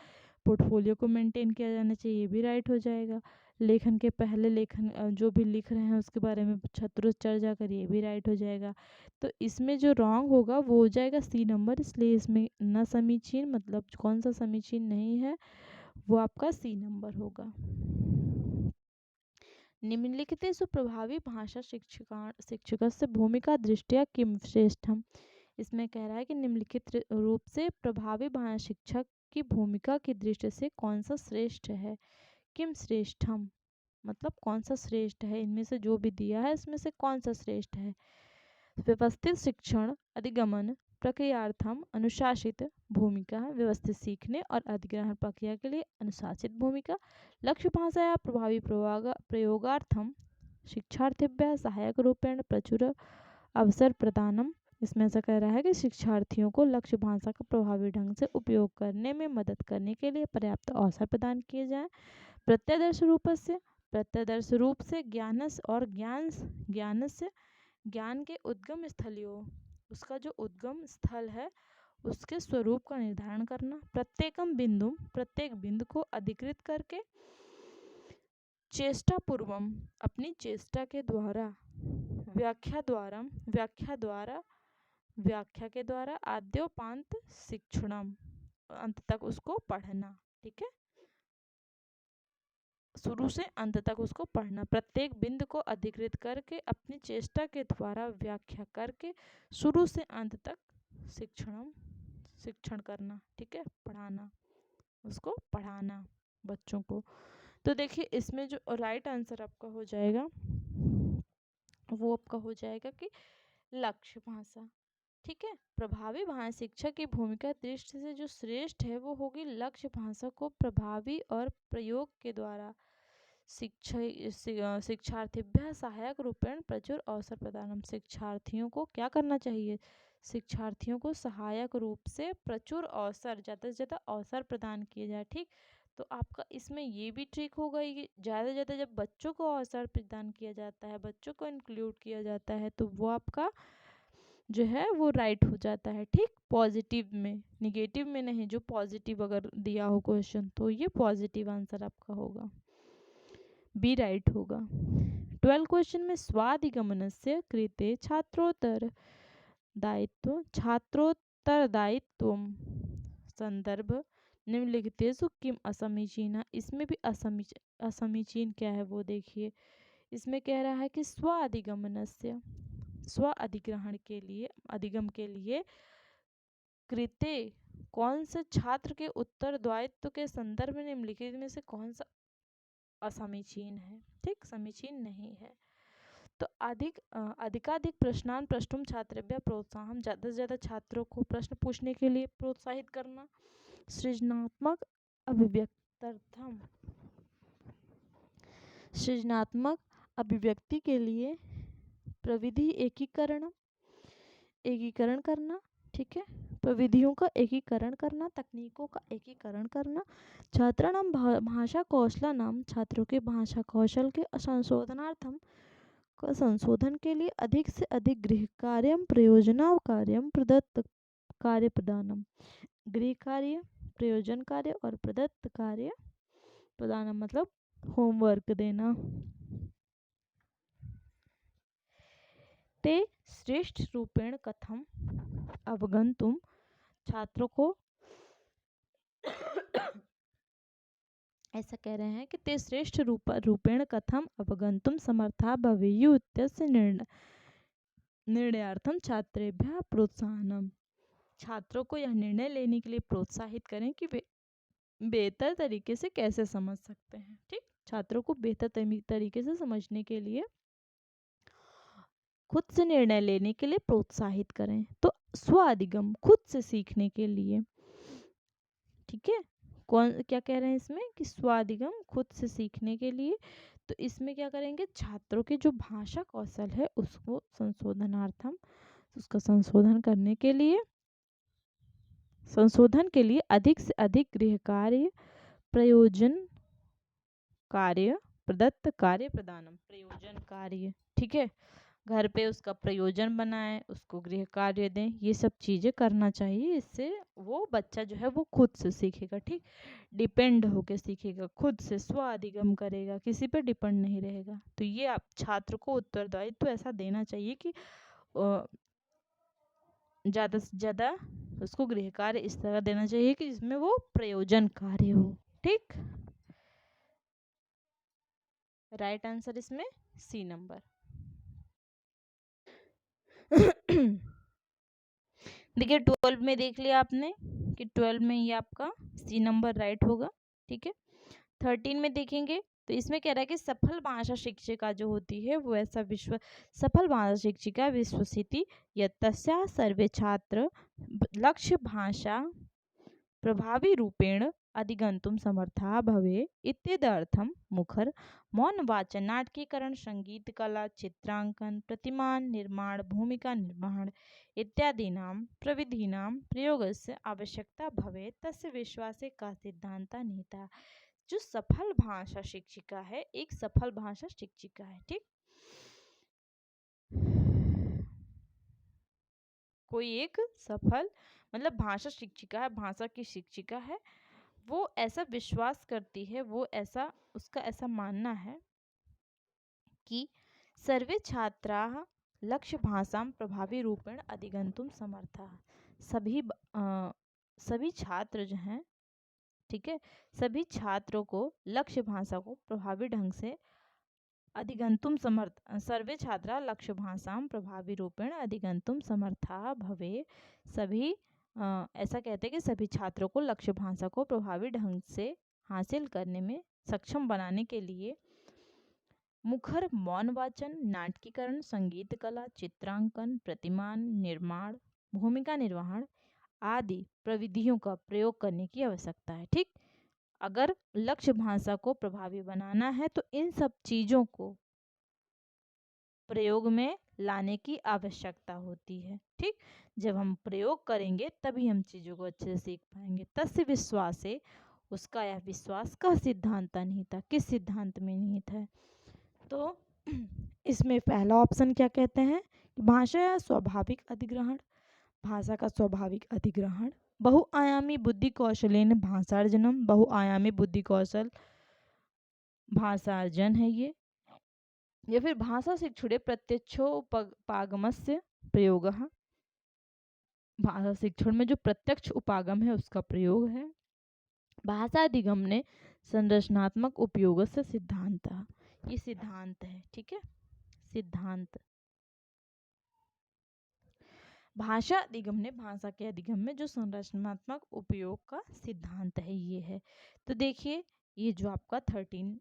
पोर्टफोलियो को मेंटेन किया जाना चाहिए, ये भी राइट हो जाएगा। लेखन के पहले लेखन जो भी लिख रहे हैं उसके बारे में छात्रों से चर्चा करिए, ये भी राइट हो जाएगा। तो इसमें जो रॉन्ग होगा वो हो जाएगा सी नंबर, इसलिए इसमें न समीचीन, मतलब कौन सा समीचीन नहीं है वो आपका सी नंबर होगा। निम्नलिखितेषु प्रभावी भाषा शिक्षकस्य भूमिका दृष्ट्या किम श्रेष्ठम। इसमें कह रहा है कि निम्नलिखित रूप से प्रभावी भाषा शिक्षक की भूमिका की दृष्टि से कौन सा श्रेष्ठ है। किम श्रेष्ठम मतलब कौन सा श्रेष्ठ है, इनमें से जो भी दिया है इसमें से कौन सा श्रेष्ठ है। व्यवस्थित शिक्षण अधिगमन प्रक्रियार्थम अनुशासित भूमिका, व्यवस्थित सीखने और अधिग्रहण प्रक्रिया के लिए अनुशासित भूमिका। लक्ष्य भाषा या प्रभावी प्रयोगार्थम शिक्षार्थिभ्यः सहायक रूपेण प्रचुर अवसर प्रदानम। इसमें ऐसा कह रहा है कि शिक्षार्थियों को लक्ष्य भाषा का प्रभावी ढंग से उपयोग करने में मदद करने के लिए पर्याप्त अवसर प्रदान किए जाएं। प्रत्यदर्श रूप से ज्ञानस और ज्ञानस्य ज्ञान के उद्गम स्थलियों, उसका जो उद्गम स्थल है उसके स्वरूप का निर्धारण करना। प्रत्येक बिंदु को अधिकृत करके चेष्टा पूर्वम, अपनी चेष्टा के द्वारा, व्याख्या के द्वारा आद्योपांत शिक्षणम, अंत तक उसको पढ़ना। ठीक है, शुरू से अंत तक उसको पढ़ना। प्रत्येक बिंदु को अधिकृत करके अपनी चेष्टा के द्वारा व्याख्या करके शुरू से अंत तक शिक्षण करना। ठीक है, पढ़ाना, उसको पढ़ाना बच्चों को। तो देखिए इसमें जो राइट आंसर आपका हो जाएगा वो आपका हो जाएगा कि लक्ष्य भाषा। ठीक है, प्रभावी भाषा शिक्षक की भूमिका दृष्टि से जो श्रेष्ठ है वो होगी लक्ष्य भाषा को प्रभावी और प्रयोग के द्वारा शिक्षार्थिभ्यः सहायक रूपेण प्रचुर अवसर प्रदानम। शिक्षार्थियों को क्या करना चाहिए, शिक्षार्थियों को सहायक रूप से प्रचुर अवसर, ज़्यादा से ज़्यादा अवसर प्रदान किए जाए। ठीक, तो आपका इसमें ये भी ट्रिक होगा कि ज़्यादा से ज़्यादा जब बच्चों को अवसर प्रदान किया जाता है, बच्चों को इंक्लूड किया जाता है, तो वो आपका जो है वो राइट हो जाता है। ठीक, पॉजिटिव में, निगेटिव में नहीं। जो पॉजिटिव अगर दिया हो क्वेश्चन तो ये पॉजिटिव आंसर आपका होगा, बी राइट होगा। 12 क्वेश्चन में स्वाधिगमनस्य कृते छात्रोत्तरदायित्वं संदर्भ निम्नलिखितेषु किम असमीचीना। इसमें भी असमीचीन क्या है वो देखिए। इसमें कह रहा है कि स्व अधिग्रहण के लिए, अधिगम के लिए कृते कौन से छात्र के उत्तरदायित्व के संदर्भ में निम्नलिखित में से कौन सा असमीचीन है। ठीक, समीचीन नहीं है। तो अधिकाधिक प्रश्नान प्रष्टुम छात्रेभ्यः प्रोत्साहन, ज़्यादा से ज़्यादा छात्रों को प्रश्न पूछने के लिए प्रोत्साहित करना। सृजनात्मक अभिव्यक्त्यर्थम, सृजनात्मक अभिव्यक्ति के लिए प्रविधि एकीकरण करना। ठीक है, प्रविधियों का एकीकरण करना, तकनीकों का एकीकरण करना। छात्राणां भाषा कौशलानां, छात्रों के भाषा कौशल के संशोधनार्थम, संशोधन के लिए अधिक से अधिक गृह कार्यम प्रयोजना कार्यम प्रदत्त कार्य प्रदानम, गृह कार्य, प्रयोजन कार्य और प्रदत्त कार्य प्रदानम मतलब होमवर्क देना। ते श्रेष्ठ रूपेण कथम अवगंतुम, छात्रों को ऐसा कह रहे हैं कि ते श्रेष्ठ रूपेण कथम अवगंतुम समर्था भवेयु इत्यस्य निर्णयार्थम छात्रेभ्यः प्रोत्साहनम, छात्रों को यह निर्णय लेने के लिए प्रोत्साहित करें कि वे बेहतर तरीके से कैसे समझ सकते हैं। ठीक, छात्रों को बेहतर तरीके से समझने के लिए खुद से निर्णय लेने के लिए प्रोत्साहित करें। तो स्व अधिगम, खुद से सीखने के लिए। ठीक है, कौन क्या कह रहे हैं इसमें कि स्वाधिगम, खुद से सीखने के लिए। तो इसमें क्या करेंगे, छात्रों के जो भाषा कौशल है उसको संशोधनार्थम, उसका संशोधन करने के लिए, संशोधन के लिए अधिक से अधिक गृह कार्य, प्रयोजन कार्य, प्रदत्त कार्य प्रदानम, प्रयोजन कार्य। ठीक है, घर पे उसका प्रयोजन बनाएं, उसको गृह कार्य दें, ये सब चीज़ें करना चाहिए। इससे वो बच्चा जो है वो खुद से सीखेगा। ठीक, डिपेंड होके सीखेगा, खुद से स्व अधिगम करेगा, किसी पे डिपेंड नहीं रहेगा। तो ये आप छात्र को उत्तरदायित्व ऐसा देना चाहिए कि ज़्यादा से ज़्यादा उसको गृह कार्य इस तरह देना चाहिए कि जिसमें वो प्रयोजन कार्य हो। ठीक, राइट आंसर इसमें सी नंबर। देखिए 12 में देख लिया आपने कि 12 में ये आपका सी नंबर राइट होगा। ठीक है, 13 में देखेंगे तो इसमें कह रहा है कि सफल भाषा शिक्षिका जो होती है वो ऐसा सफल भाषा शिक्षिका विश्वसिति यत्तस्याः सर्वे छात्र लक्ष्य भाषा प्रभावी रूपेण अधिगंतुम समर्था भवे इत्यदर्थम मुखर मौन वाचन नाटकीकरण संगीत कला चित्रांकन प्रतिमान निर्माण भूमिका निर्माण इत्यादीनां प्रविधीनां प्रयोगस्य आवश्यकता भवे तस्य विश्वासे का सिद्धांता निहिता। जो सफल भाषा शिक्षिका है, एक सफल भाषा शिक्षिका है। ठीक, कोई एक सफल मतलब भाषा शिक्षिका है, भाषा की शिक्षिका है, वो ऐसा विश्वास करती है, वो ऐसा उसका ऐसा मानना है कि सर्वे छात्राः लक्ष्य भाषां प्रभावी रूपेण अधिगंतुम समर्था, सभी छात्र जो हैं, ठीक है, सभी छात्रों को लक्ष्य भाषा को प्रभावी ढंग से अधिगंतुम समर्थ, सर्वे छात्रा लक्ष्य भाषां प्रभावी रूपेण अधिगंतुम समर्था भवे, सभी ऐसा कहते हैं कि सभी छात्रों को लक्ष्य भाषा को प्रभावी ढंग से हासिल करने में सक्षम बनाने के लिए मुखर मौन वाचन नाटकीकरण संगीत कला चित्रांकन प्रतिमान निर्माण भूमिका निर्वहन आदि प्रविधियों का प्रयोग करने की आवश्यकता है। ठीक, अगर लक्ष्य भाषा को प्रभावी बनाना है तो इन सब चीज़ों को प्रयोग में लाने की आवश्यकता होती है। ठीक, जब हम प्रयोग करेंगे तभी हम चीज़ों को अच्छे से सीख पाएंगे। तस्य विश्वास है, उसका यह विश्वास का सिद्धांत निहित है, किस सिद्धांत में निहित है। तो इसमें पहला ऑप्शन क्या कहते हैं, भाषा या स्वाभाविक अधिग्रहण, भाषा का स्वाभाविक अधिग्रहण, बहुआयामी बुद्धि कौशलेन भाषार्जनम, बहुआयामी बुद्धि कौशल भाषार्जन है ये। या फिर भाषा शिक्षुड़े प्रत्यक्षोपागमस्य प्रयोगः, भाषा शिक्षण में जो प्रत्यक्ष उपागम है उसका प्रयोग है। भाषा अधिगमने संरचनात्मक उपयोग से सिद्धांत, ये सिद्धांत है, ठीक है, सिद्धांत। भाषा अधिगम ने भाषा के अधिगम में जो संरचनात्मक उपयोग का सिद्धांत है ये है। तो देखिए ये जो आपका 13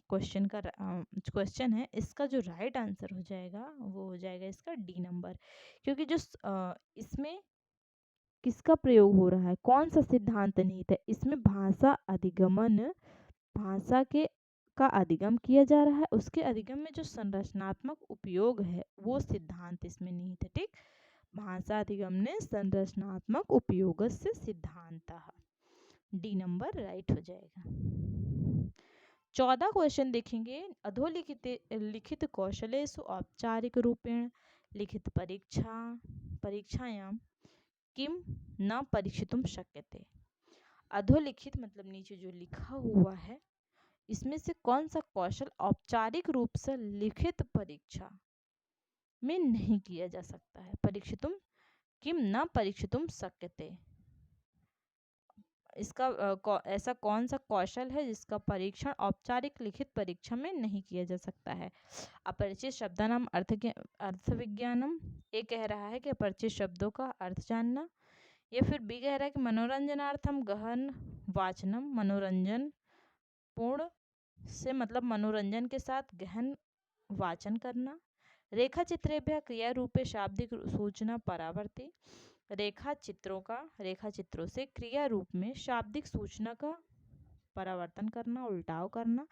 क्वेश्चन का क्वेश्चन है, इसका जो राइट आंसर हो जाएगा वो हो जाएगा इसका डी नंबर, क्योंकि जो इसमें किसका प्रयोग हो रहा है, कौन सा सिद्धांत निहित है, इसमें भाषा अधिगमन, भाषा के का अधिगम किया जा रहा है, उसके अधिगम में जो संरचनात्मक उपयोग है वो सिद्धांत इसमें निहित है, ठीक। भाषा अधिगमने संरचनात्मक उपयोग से सिद्धांत, डी नंबर राइट हो जाएगा। 14 क्वेश्चन देखेंगे। अधोलिखित लिखित कौशलेषु औपचारिक रूपेण लिखित परीक्षायां किम न परीक्षितुम शक्यते। अधोलिखित मतलब नीचे जो लिखा हुआ है, इसमें से कौन सा कौशल औपचारिक रूप से लिखित परीक्षा में नहीं किया जा सकता है। परीक्षितुम किम न परीक्षितुम शक्यते, इसका ऐसा कौन सा कौशल है जिसका परीक्षण औपचारिक लिखित परीक्षा में नहीं किया जा सकता है। अपरिचित शब्दानाम अर्थ विज्ञानम, ए कह रहा है कि अपरिचित शब्दों का अर्थ जानना, या फिर बी कह रहा है कि मनोरंजनार्थम गहन वाचनम, मनोरंजन पूर्ण से मतलब मनोरंजन के साथ गहन वाचन करना। रेखा चित्रेभ्य क्रिया रूपे शाब्दिक सूचना परावर्ती, रेखा चित्रों से क्रिया रूप में शाब्दिक सूचना का परावर्तन करना, उल्टाव करना।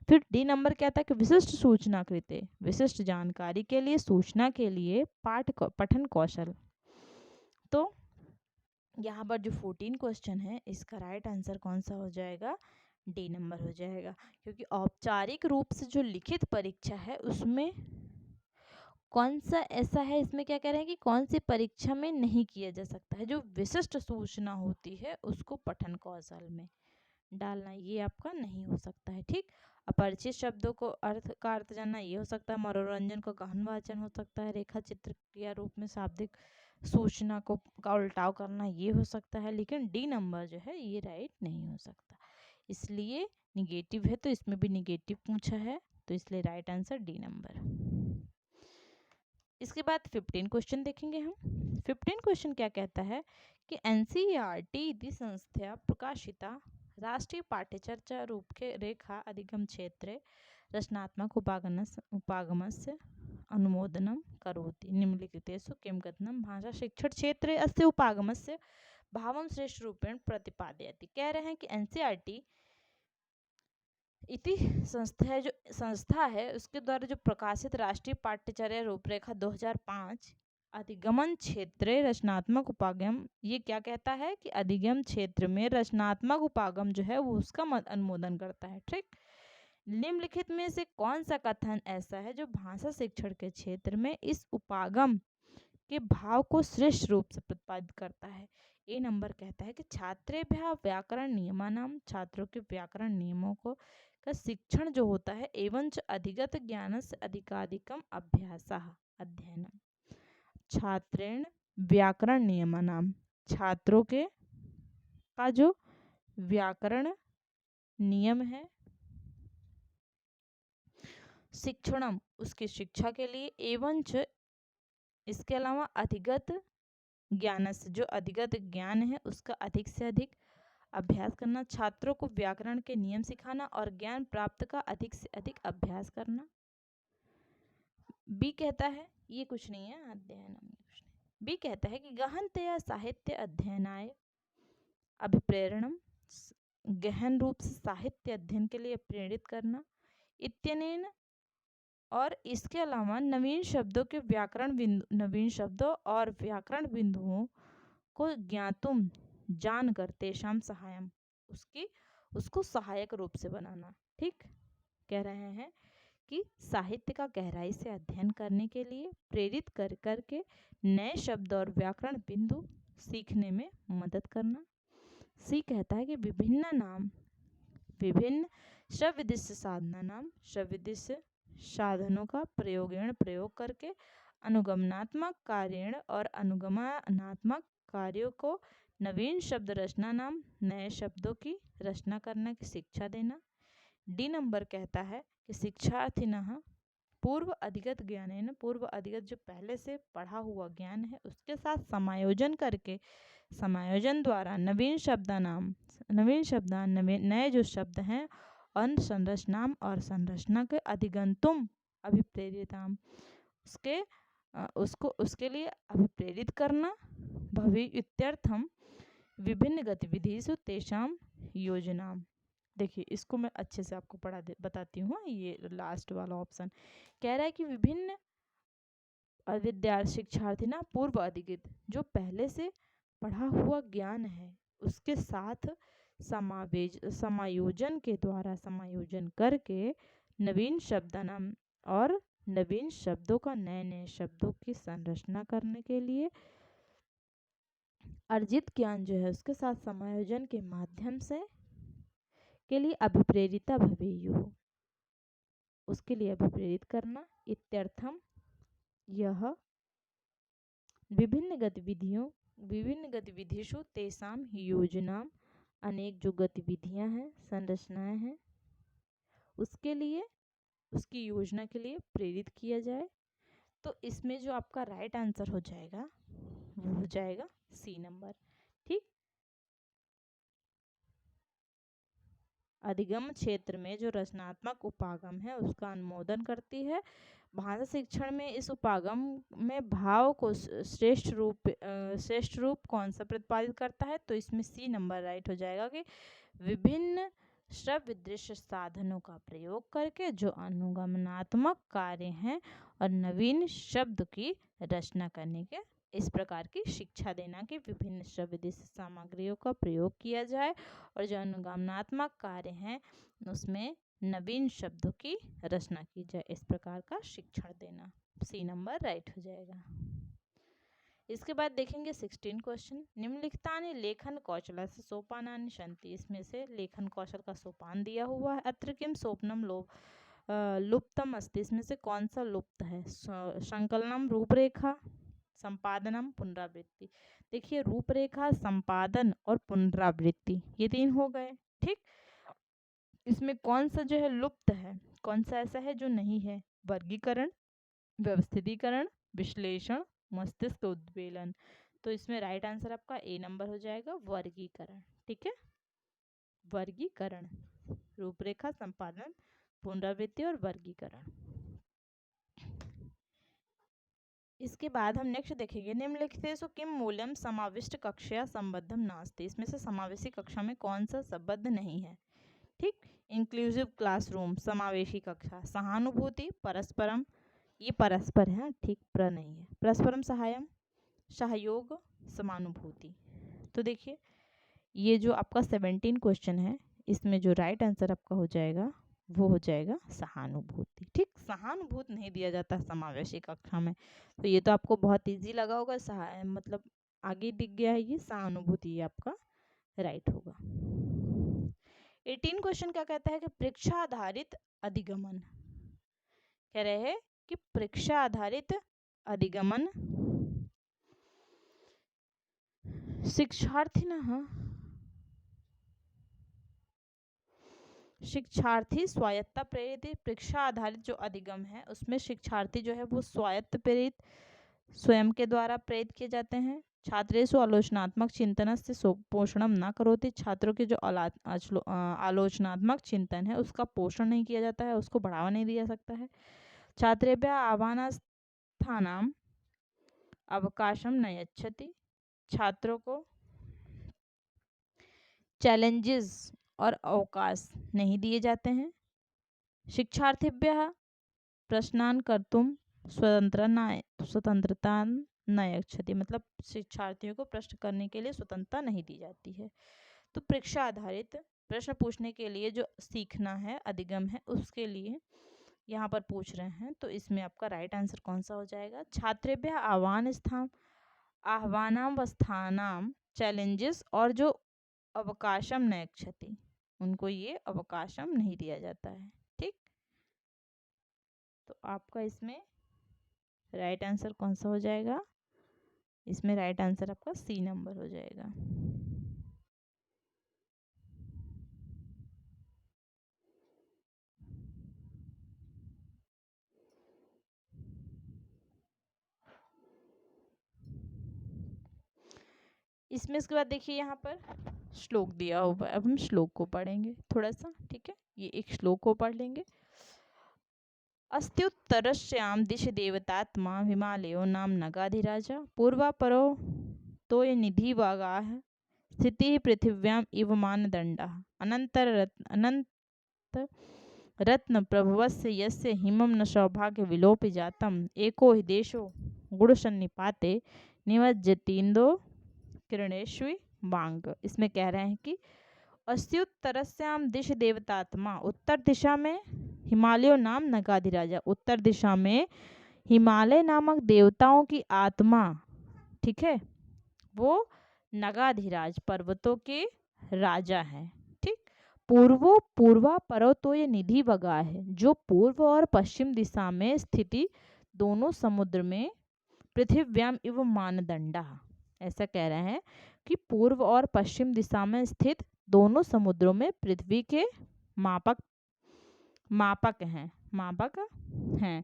फिर डी नंबर क्या था कि विशिष्ट सूचना कृते, विशिष्ट जानकारी के लिए, सूचना के लिए पठन कौशल। तो यहाँ पर जो 14 क्वेश्चन है इसका राइट आंसर कौन सा हो जाएगा, डी नंबर हो जाएगा, क्योंकि औपचारिक रूप से जो लिखित परीक्षा है उसमें कौन सा ऐसा है, इसमें क्या कह रहे हैं कि कौन सी परीक्षा में नहीं किया जा सकता है, जो विशिष्ट सूचना होती है उसको पठन कौशल में डालना, ये आपका नहीं हो सकता है, ठीक। अपरिचित शब्दों को अर्थ जानना ये हो सकता है, मनोरंजन को गहन वाचन हो सकता है, रेखा चित्र क्रिया रूप में शाब्दिक सूचना को का उल्टाव करना ये हो सकता है, लेकिन डी नंबर जो है ये राइट नहीं हो सकता, इसलिए निगेटिव है, तो इसमें भी निगेटिव पूछा है, तो इसलिए राइट आंसर डी नंबर। इसके बाद 15 क्वेश्चन देखेंगे हम। 15 क्वेश्चन क्या कहता है कि एनसीईआरटी इति संस्था प्रकाशिता राष्ट्रीय पाठ्यचर्चा रूप के रेखा अधिगम क्षेत्रे रचनात्मक उपागमस्य अनुमोदनं करोति, निम्नलिखितेषु किं कथनं भाषा शिक्षण क्षेत्रे अस्य उपागमस्य भावं श्रेष्ठ रूपेण प्रतिपादयति। कह रहे हैं कि एनसीईआरटी इति संस्था है उसके द्वारा जो प्रकाशित राष्ट्रीय पाठ्यचर्या रूपरेखा 2005 अधिगमन क्षेत्र रचनात्मक उपागम, ये क्या कहता है कि अधिगम क्षेत्र में रचनात्मक उपागम जो है वो उसका अनुमोदन करता है, ठीक। निम्नलिखित में से कौन सा कथन ऐसा है जो भाषा शिक्षण के क्षेत्र में इस उपागम के भाव को श्रेष्ठ रूप से प्रतिपादित करता है। ए नंबर कहता है कि छात्रेभ्यः व्याकरण नियमानाम, छात्रों के व्याकरण नियमों को का शिक्षण जो होता है, एवं अधिगत ज्ञान से अधिकाधिकम अभ्यासः अध्ययनम, छात्रेण व्याकरण नियमानाम, छात्रों के का जो व्याकरण नियम है, शिक्षणम उसकी शिक्षा के लिए, एवं इसके अलावा अधिगत ज्ञान से जो अधिगत ज्ञान है उसका अधिक से अधिक अभ्यास करना, छात्रों को व्याकरण के नियम सिखाना और ज्ञान प्राप्त का अधिक से अधिक अभ्यास करना। बी कहता है ये कुछ नहीं है, अध्ययन कुछ नहीं। बी कहता है कि गहनतया साहित्य अध्ययनाय अभिप्रेरणम, गहन रूप से साहित्य अध्ययन के लिए प्रेरित करना, इत्यनेन, और इसके अलावा नवीन शब्दों के नवीन शब्दों और व्याकरण बिंदुओं को ज्ञातुम जानकर तेषाम सहायम, उसको सहायक रूप से बनाना, ठीक। कह रहे हैं कि साहित्य का गहराई से अध्ययन करने के लिए प्रेरित कर करके नए शब्द और व्याकरण बिंदु सीखने में मदद करना। सी कहता है कि विभिन्न श्रव्यदृश्य साधना नाम, श्रव्यदृश्य साधनों का प्रयोग करके अनुगमनात्मक कार्यण और अनुगमनात्मक कार्यों को नवीन शब्द रचना नाम नए शब्दों की रचना करने की शिक्षा देना। डी नंबर कहता है कि शिक्षार्थिनः पूर्व अधिगत ज्ञान है ना, पूर्व अधिगत जो पहले से पढ़ा हुआ ज्ञान है उसके साथ समायोजन करके समायोजन द्वारा नवीन शब्दान नए जो शब्द हैं और संरचनाम और संरचना के अधिगंतुम अभिप्रेरिताम उसके लिए अभिप्रेरित करना। भवि इत्यर्थम विभिन्न गतिविधिषु तेषां योजना। देखिए इसको मैं अच्छे से आपको बताती हूँ। ये लास्ट वाला ऑप्शन कह रहा है कि विभिन्न विद्यार्थी शिक्षार्थी ना पूर्व अधिगत जो पहले से पढ़ा हुआ ज्ञान है उसके साथ समायोजन के द्वारा समायोजन करके नवीन शब्दानाम और नवीन शब्दों का नए नए शब्दों की संरचना करने के लिए अर्जित ज्ञान जो है उसके साथ समायोजन के माध्यम से के लिए अभिप्रेरिता भवेयुः उसके लिए अभिप्रेरित करना। इत्यर्थम यह विभिन्न गतिविधिषु तेषां योजना अनेक जो गतिविधियां हैं संरचनाएं हैं उसके लिए उसकी योजना के लिए प्रेरित किया जाए। तो इसमें जो आपका राइट आंसर हो जाएगा वो हो जाएगा सी नंबर। ठीक, अधिगम क्षेत्र में जो रचनात्मक उपागम है उसका अनुमोदन करती है। भाषा शिक्षण में इस उपागम में भाव को श्रेष्ठ रूप कौन सा प्रतिपादित करता है, तो इसमें सी नंबर राइट हो जाएगा कि विभिन्न श्रव्य दृश्य साधनों का प्रयोग करके जो अनुगमनात्मक कार्य हैं और नवीन शब्द की रचना करने के इस प्रकार की शिक्षा देना कि विभिन्न श्रव्य दृश्य सामग्रियों का प्रयोग किया जाए और जो अनुगमनात्मक कार्य हैं उसमें नवीन शब्दों की रचना की जाए, इस प्रकार का शिक्षण देना। सी नंबर राइट हो जाएगा। इसके बाद देखेंगे 16 क्वेश्चन। निम्नलिखितानि लेखन कौशलस्य सोपानानि सन्ति। इसमें से लेखन कौशल का सोपान दिया हुआ है। अत्र किम सोपनम लुप्तम अस्ति। इसमें से कौन सा लुप्त है? संकलनम, रूपरेखा, संपादनम, पुनरावृत्ति। देखिए रूपरेखा, संपादन और पुनरावृत्ति ये तीन हो गए। ठीक, इसमें कौन सा जो है लुप्त है, कौन सा ऐसा है जो नहीं है? वर्गीकरण, व्यवस्थितीकरण, विश्लेषण, मस्तिष्क उद्वेलन। तो इसमें राइट आंसर आपका ए नंबर हो जाएगा, वर्गीकरण। ठीक है, वर्गीकरण, रूपरेखा, संपादन, पुनरावृत्ति और वर्गीकरण। इसके बाद हम नेक्स्ट देखेंगे निम्नलिखितेषु किम मूल्यम समाविष्ट कक्षया संबद्धम नास्ति। इसमें से समावेशी कक्षा में कौन सा संबद्ध नहीं है? ठीक, इंक्लूसिव क्लासरूम, समावेशी कक्षा, सहानुभूति, परस्परम, ये परस्पर है, ठीक, प्र नहीं है, परस्परम सहायम, सहयोग, समानुभूति। तो देखिए ये जो आपका 17 क्वेश्चन है इसमें जो राइट आंसर आपका हो जाएगा वो हो जाएगा सहानुभूति। ठीक, सहानुभूति नहीं दिया जाता समावेशी कक्षा में, तो ये तो आपको बहुत इजी लगा होगा। मतलब आगे दिख गया है, ये सहानुभूति ये आपका राइट होगा। 18 क्वेश्चन क्या कहता है कि परीक्षा आधारित अधिगमन, कह रहे हैं कि परीक्षा आधारित अधिगमन शिक्षार्थी स्वायत्ता प्रेरित। परीक्षा आधारित जो अधिगम है उसमें शिक्षार्थी जो है वो स्वायत्त प्रेरित स्वयं के द्वारा प्रेरित किए जाते हैं। छात्रेषु आलोचनात्मक चिंतन से पोषणम न करोति। छात्रों के जो आलोचनात्मक चिंतन है उसका पोषण नहीं किया जाता है, उसको बढ़ावा नहीं दिया सकता है। छात्रेभ्यः आह्वानस्थानाम अवकाशम न यच्छति। छात्रों को चैलेंजेस और अवकाश नहीं दिए जाते हैं। शिक्षार्थिभ्यः प्रश्नान कर्तुम स्वतंत्रता न यच्छति, मतलब शिक्षार्थियों को प्रश्न करने के लिए स्वतंत्रता नहीं दी जाती है। तो परीक्षा आधारित प्रश्न पूछने के लिए जो सीखना है, अधिगम है, उसके लिए यहाँ पर पूछ रहे हैं। तो इसमें आपका राइट आंसर कौन सा हो जाएगा? छात्रेभ्यः आह्वानावस्थानाम चैलेंजेस और जो अवकाशम न यच्छति, उनको ये अवकाशम नहीं दिया जाता है। ठीक, तो आपका इसमें राइट आंसर कौन सा हो जाएगा? इसमें राइट आंसर आपका सी नंबर हो जाएगा। इसमें इसके बाद देखिए यहाँ पर श्लोक दिया हुआ है। अब हम श्लोक को पढ़ेंगे थोड़ा सा, ठीक है। ये एक श्लोक को पढ़ लेंगे। अस्त्युत्तरस्यां दिशि देवतात्मा हिमालयो नाम नगाधिराजा पूर्वापरो तो ये निधि वागाः स्थितिः पृथिव्याम् इव मानदण्डः अनंत रत्न प्रभवस्य यस्य हिमं न सौभाग्य विलोपि जातम् एको हि देशो गुणसन्निपाते निमज्जतीन्दो किरणेष्वि वांग। इसमें कह रहे हैं कि अस्त्युत्तरस्याम दिश देवतात्मा, उत्तर दिशा में हिमालयो नाम नगाधिराजा, उत्तर दिशा में हिमालय नामक देवताओं की आत्मा, ठीक है, वो नगाधिराज पर्वतों के राजा हैं, ठीक। पूर्वा परो तो ये निधि बगा है, जो पूर्व और पश्चिम दिशा में स्थिति दोनों समुद्र में पृथिव्याम एवं मानदंडा, ऐसा कह रहे हैं कि पूर्व और पश्चिम दिशा में स्थित दोनों समुद्रों में पृथ्वी के मापक हैं।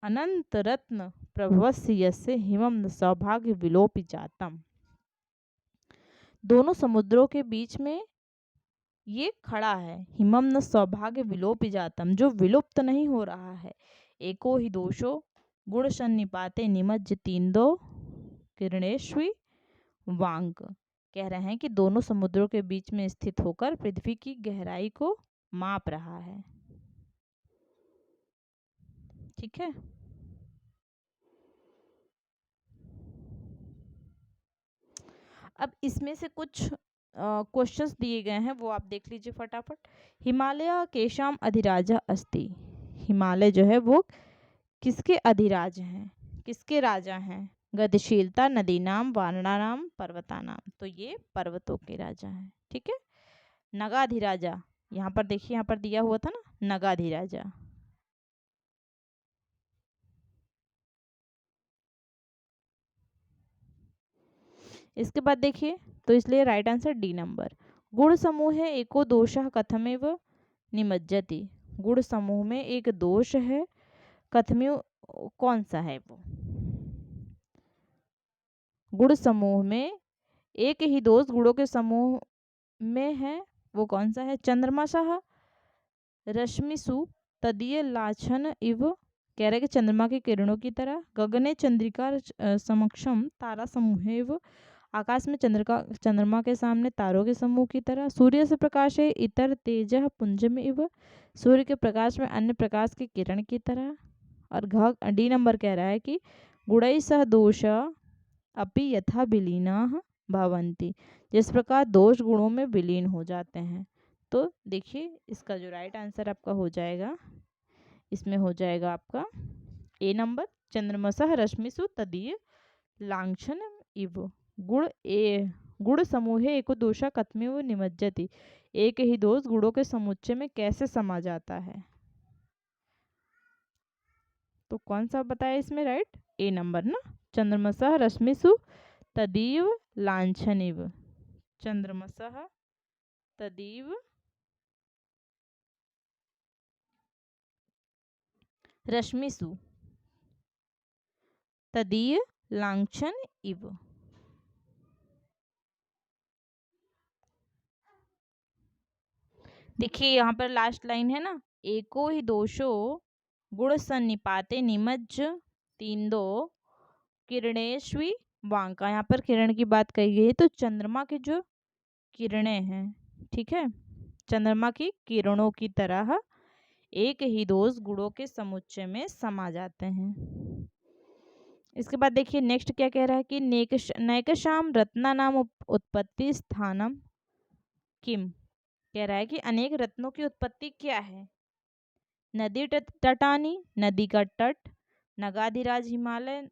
अनंत रत्न प्रभवस्य यस्य हिमं न सौभाग्य विलोपि जातम। दोनों समुद्रों के बीच में ये खड़ा है, हिमम न सौभाग्य विलोपि जातम, जो विलुप्त नहीं हो रहा है। एको ही दोषो गुण सन्निपाते निमज्जतीन्दो किरणेष्वि वांग। कह रहे हैं कि दोनों समुद्रों के बीच में स्थित होकर पृथ्वी की गहराई को माप रहा है, ठीक है। अब इसमें से कुछ क्वेश्चंस दिए गए हैं, वो आप देख लीजिए फटाफट। हिमालय केशाम अधिराजा अस्ति, हिमालय जो है वो किसके अधिराज हैं, किसके राजा हैं? गतिशीलता, नदी नाम, वारणा नाम, पर्वता नाम। तो ये पर्वतों के राजा हैं, ठीक है। नगाधिराजा, यहाँ पर देखिए, यहाँ पर दिया हुआ था ना नगाधिराजा। इसके बाद देखिए, तो इसलिए राइट आंसर डी नंबर। गुण समूह है एको दोषः कथमेव निमज्जति, गुण समूह में एक दोष है, कथमेव कौन सा है वो? गुण समूह में एक ही दोष गुणों के समूह में है, वो कौन सा है? चंद्रमासः रश्मिसु तदीय लाछन इव, कह रहे कि चंद्रमा की किरणों की तरह। गगने चंद्रिका समक्षम तारा समूह इव, आकाश में चंद्रमा के सामने तारों के समूह की तरह। सूर्य से प्रकाश है इतर तेजः पुंजम इव, सूर्य के प्रकाश में अन्य प्रकाश की किरण की तरह। और डी नंबर कह रहा है कि गुणै सह दोष अपि यथा विलीनाः भवन्ति, जिस प्रकार दोष गुणों में विलीन हो जाते हैं। तो देखिए इसका जो राइट आंसर आपका हो जाएगा, इसमें हो जाएगा आपका ए नंबर, चंद्रमसः रश्मिसु तदीय लांछन इव। गुण समूहे एको दोषा कथमेव निमज्जति, एक ही दोष गुणों के समुच्चय में कैसे समा जाता है? तो कौन सा बताया इसमें राइट? ए नंबर ना, चंद्रमसः रश्मिसु तदीव लांछनिव, चंद्रमसः तदीव रश्मिसु तदीय लांछन इव। देखिए यहाँ पर लास्ट लाइन है ना, एको ही दोषो गुण सन्निपाते निमज्ज तीन्दो किरणेष्वि वांका। यहाँ पर किरण की बात कही गई है, तो चंद्रमा की जो किरणें हैं, ठीक है, चंद्रमा की किरणों की तरह एक ही दोष गुणों के समुच्चय में समा जाते हैं। इसके बाद देखिए नेक्स्ट क्या कह रहा है कि नैकशाम रत्ना नाम उत्पत्ति स्थानम किम, कह रहा है कि अनेक रत्नों की उत्पत्ति क्या है? नदी तटानी, नदी का तट, नगाधिराज हिमालय,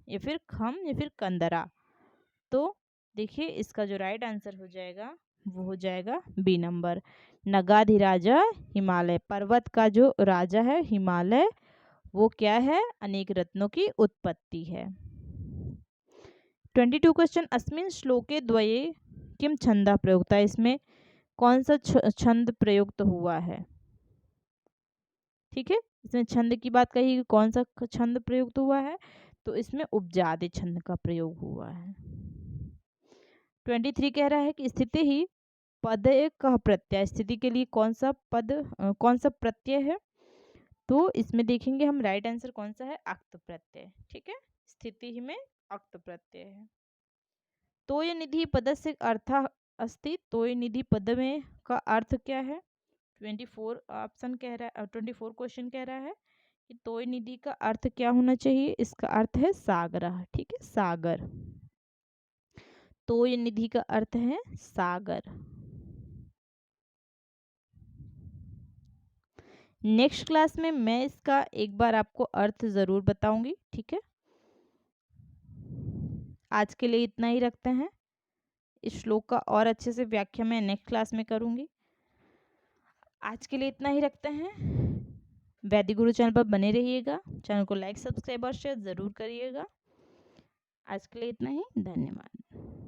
या फिर खम, या फिर कंदरा। तो देखिए इसका जो राइट आंसर हो जाएगा वो हो जाएगा बी नंबर। नगाधिराजा हिमालय, पर्वत का जो राजा है हिमालय, वो क्या है? अनेक रत्नों की उत्पत्ति है। 22 क्वेश्चन, अस्मिन् श्लोके द्वये किम छंदः प्रयुक्तः, इसमें कौन सा छंद प्रयुक्त हुआ है? ठीक है, इसमें छंद की बात कही, कौन सा छंद प्रयुक्त हुआ है? तो इसमें उपजाति छंद का प्रयोग हुआ है। 23 कह रहा है कि स्थिति ही पद का प्रत्यय, स्थिति के लिए कौन सा पद कौन सा प्रत्यय है? तो इसमें देखेंगे हम राइट आंसर कौन सा है? अक्त प्रत्यय। ठीक है, स्थिति ही में अक्त प्रत्यय है। तोय निधि पदस्य अर्थः अस्ति, तोय निधि पद में का अर्थ क्या है? 24 ऑप्शन कह रहा है, 24 क्वेश्चन कह रहा है कि तोय निधि का अर्थ क्या होना चाहिए? इसका अर्थ है सागर। ठीक है, सागर। तोय निधि का अर्थ है सागर। नेक्स्ट क्लास में मैं इसका एक बार आपको अर्थ ज़रूर बताऊंगी। ठीक है, आज के लिए इतना ही रखते हैं। इस श्लोक का और अच्छे से व्याख्या मैं नेक्स्ट क्लास में करूंगी। आज के लिए इतना ही रखते हैं। वैदिक गुरु चैनल पर बने रहिएगा, चैनल को लाइक सब्सक्राइब और शेयर ज़रूर करिएगा। आज के लिए इतना ही, धन्यवाद।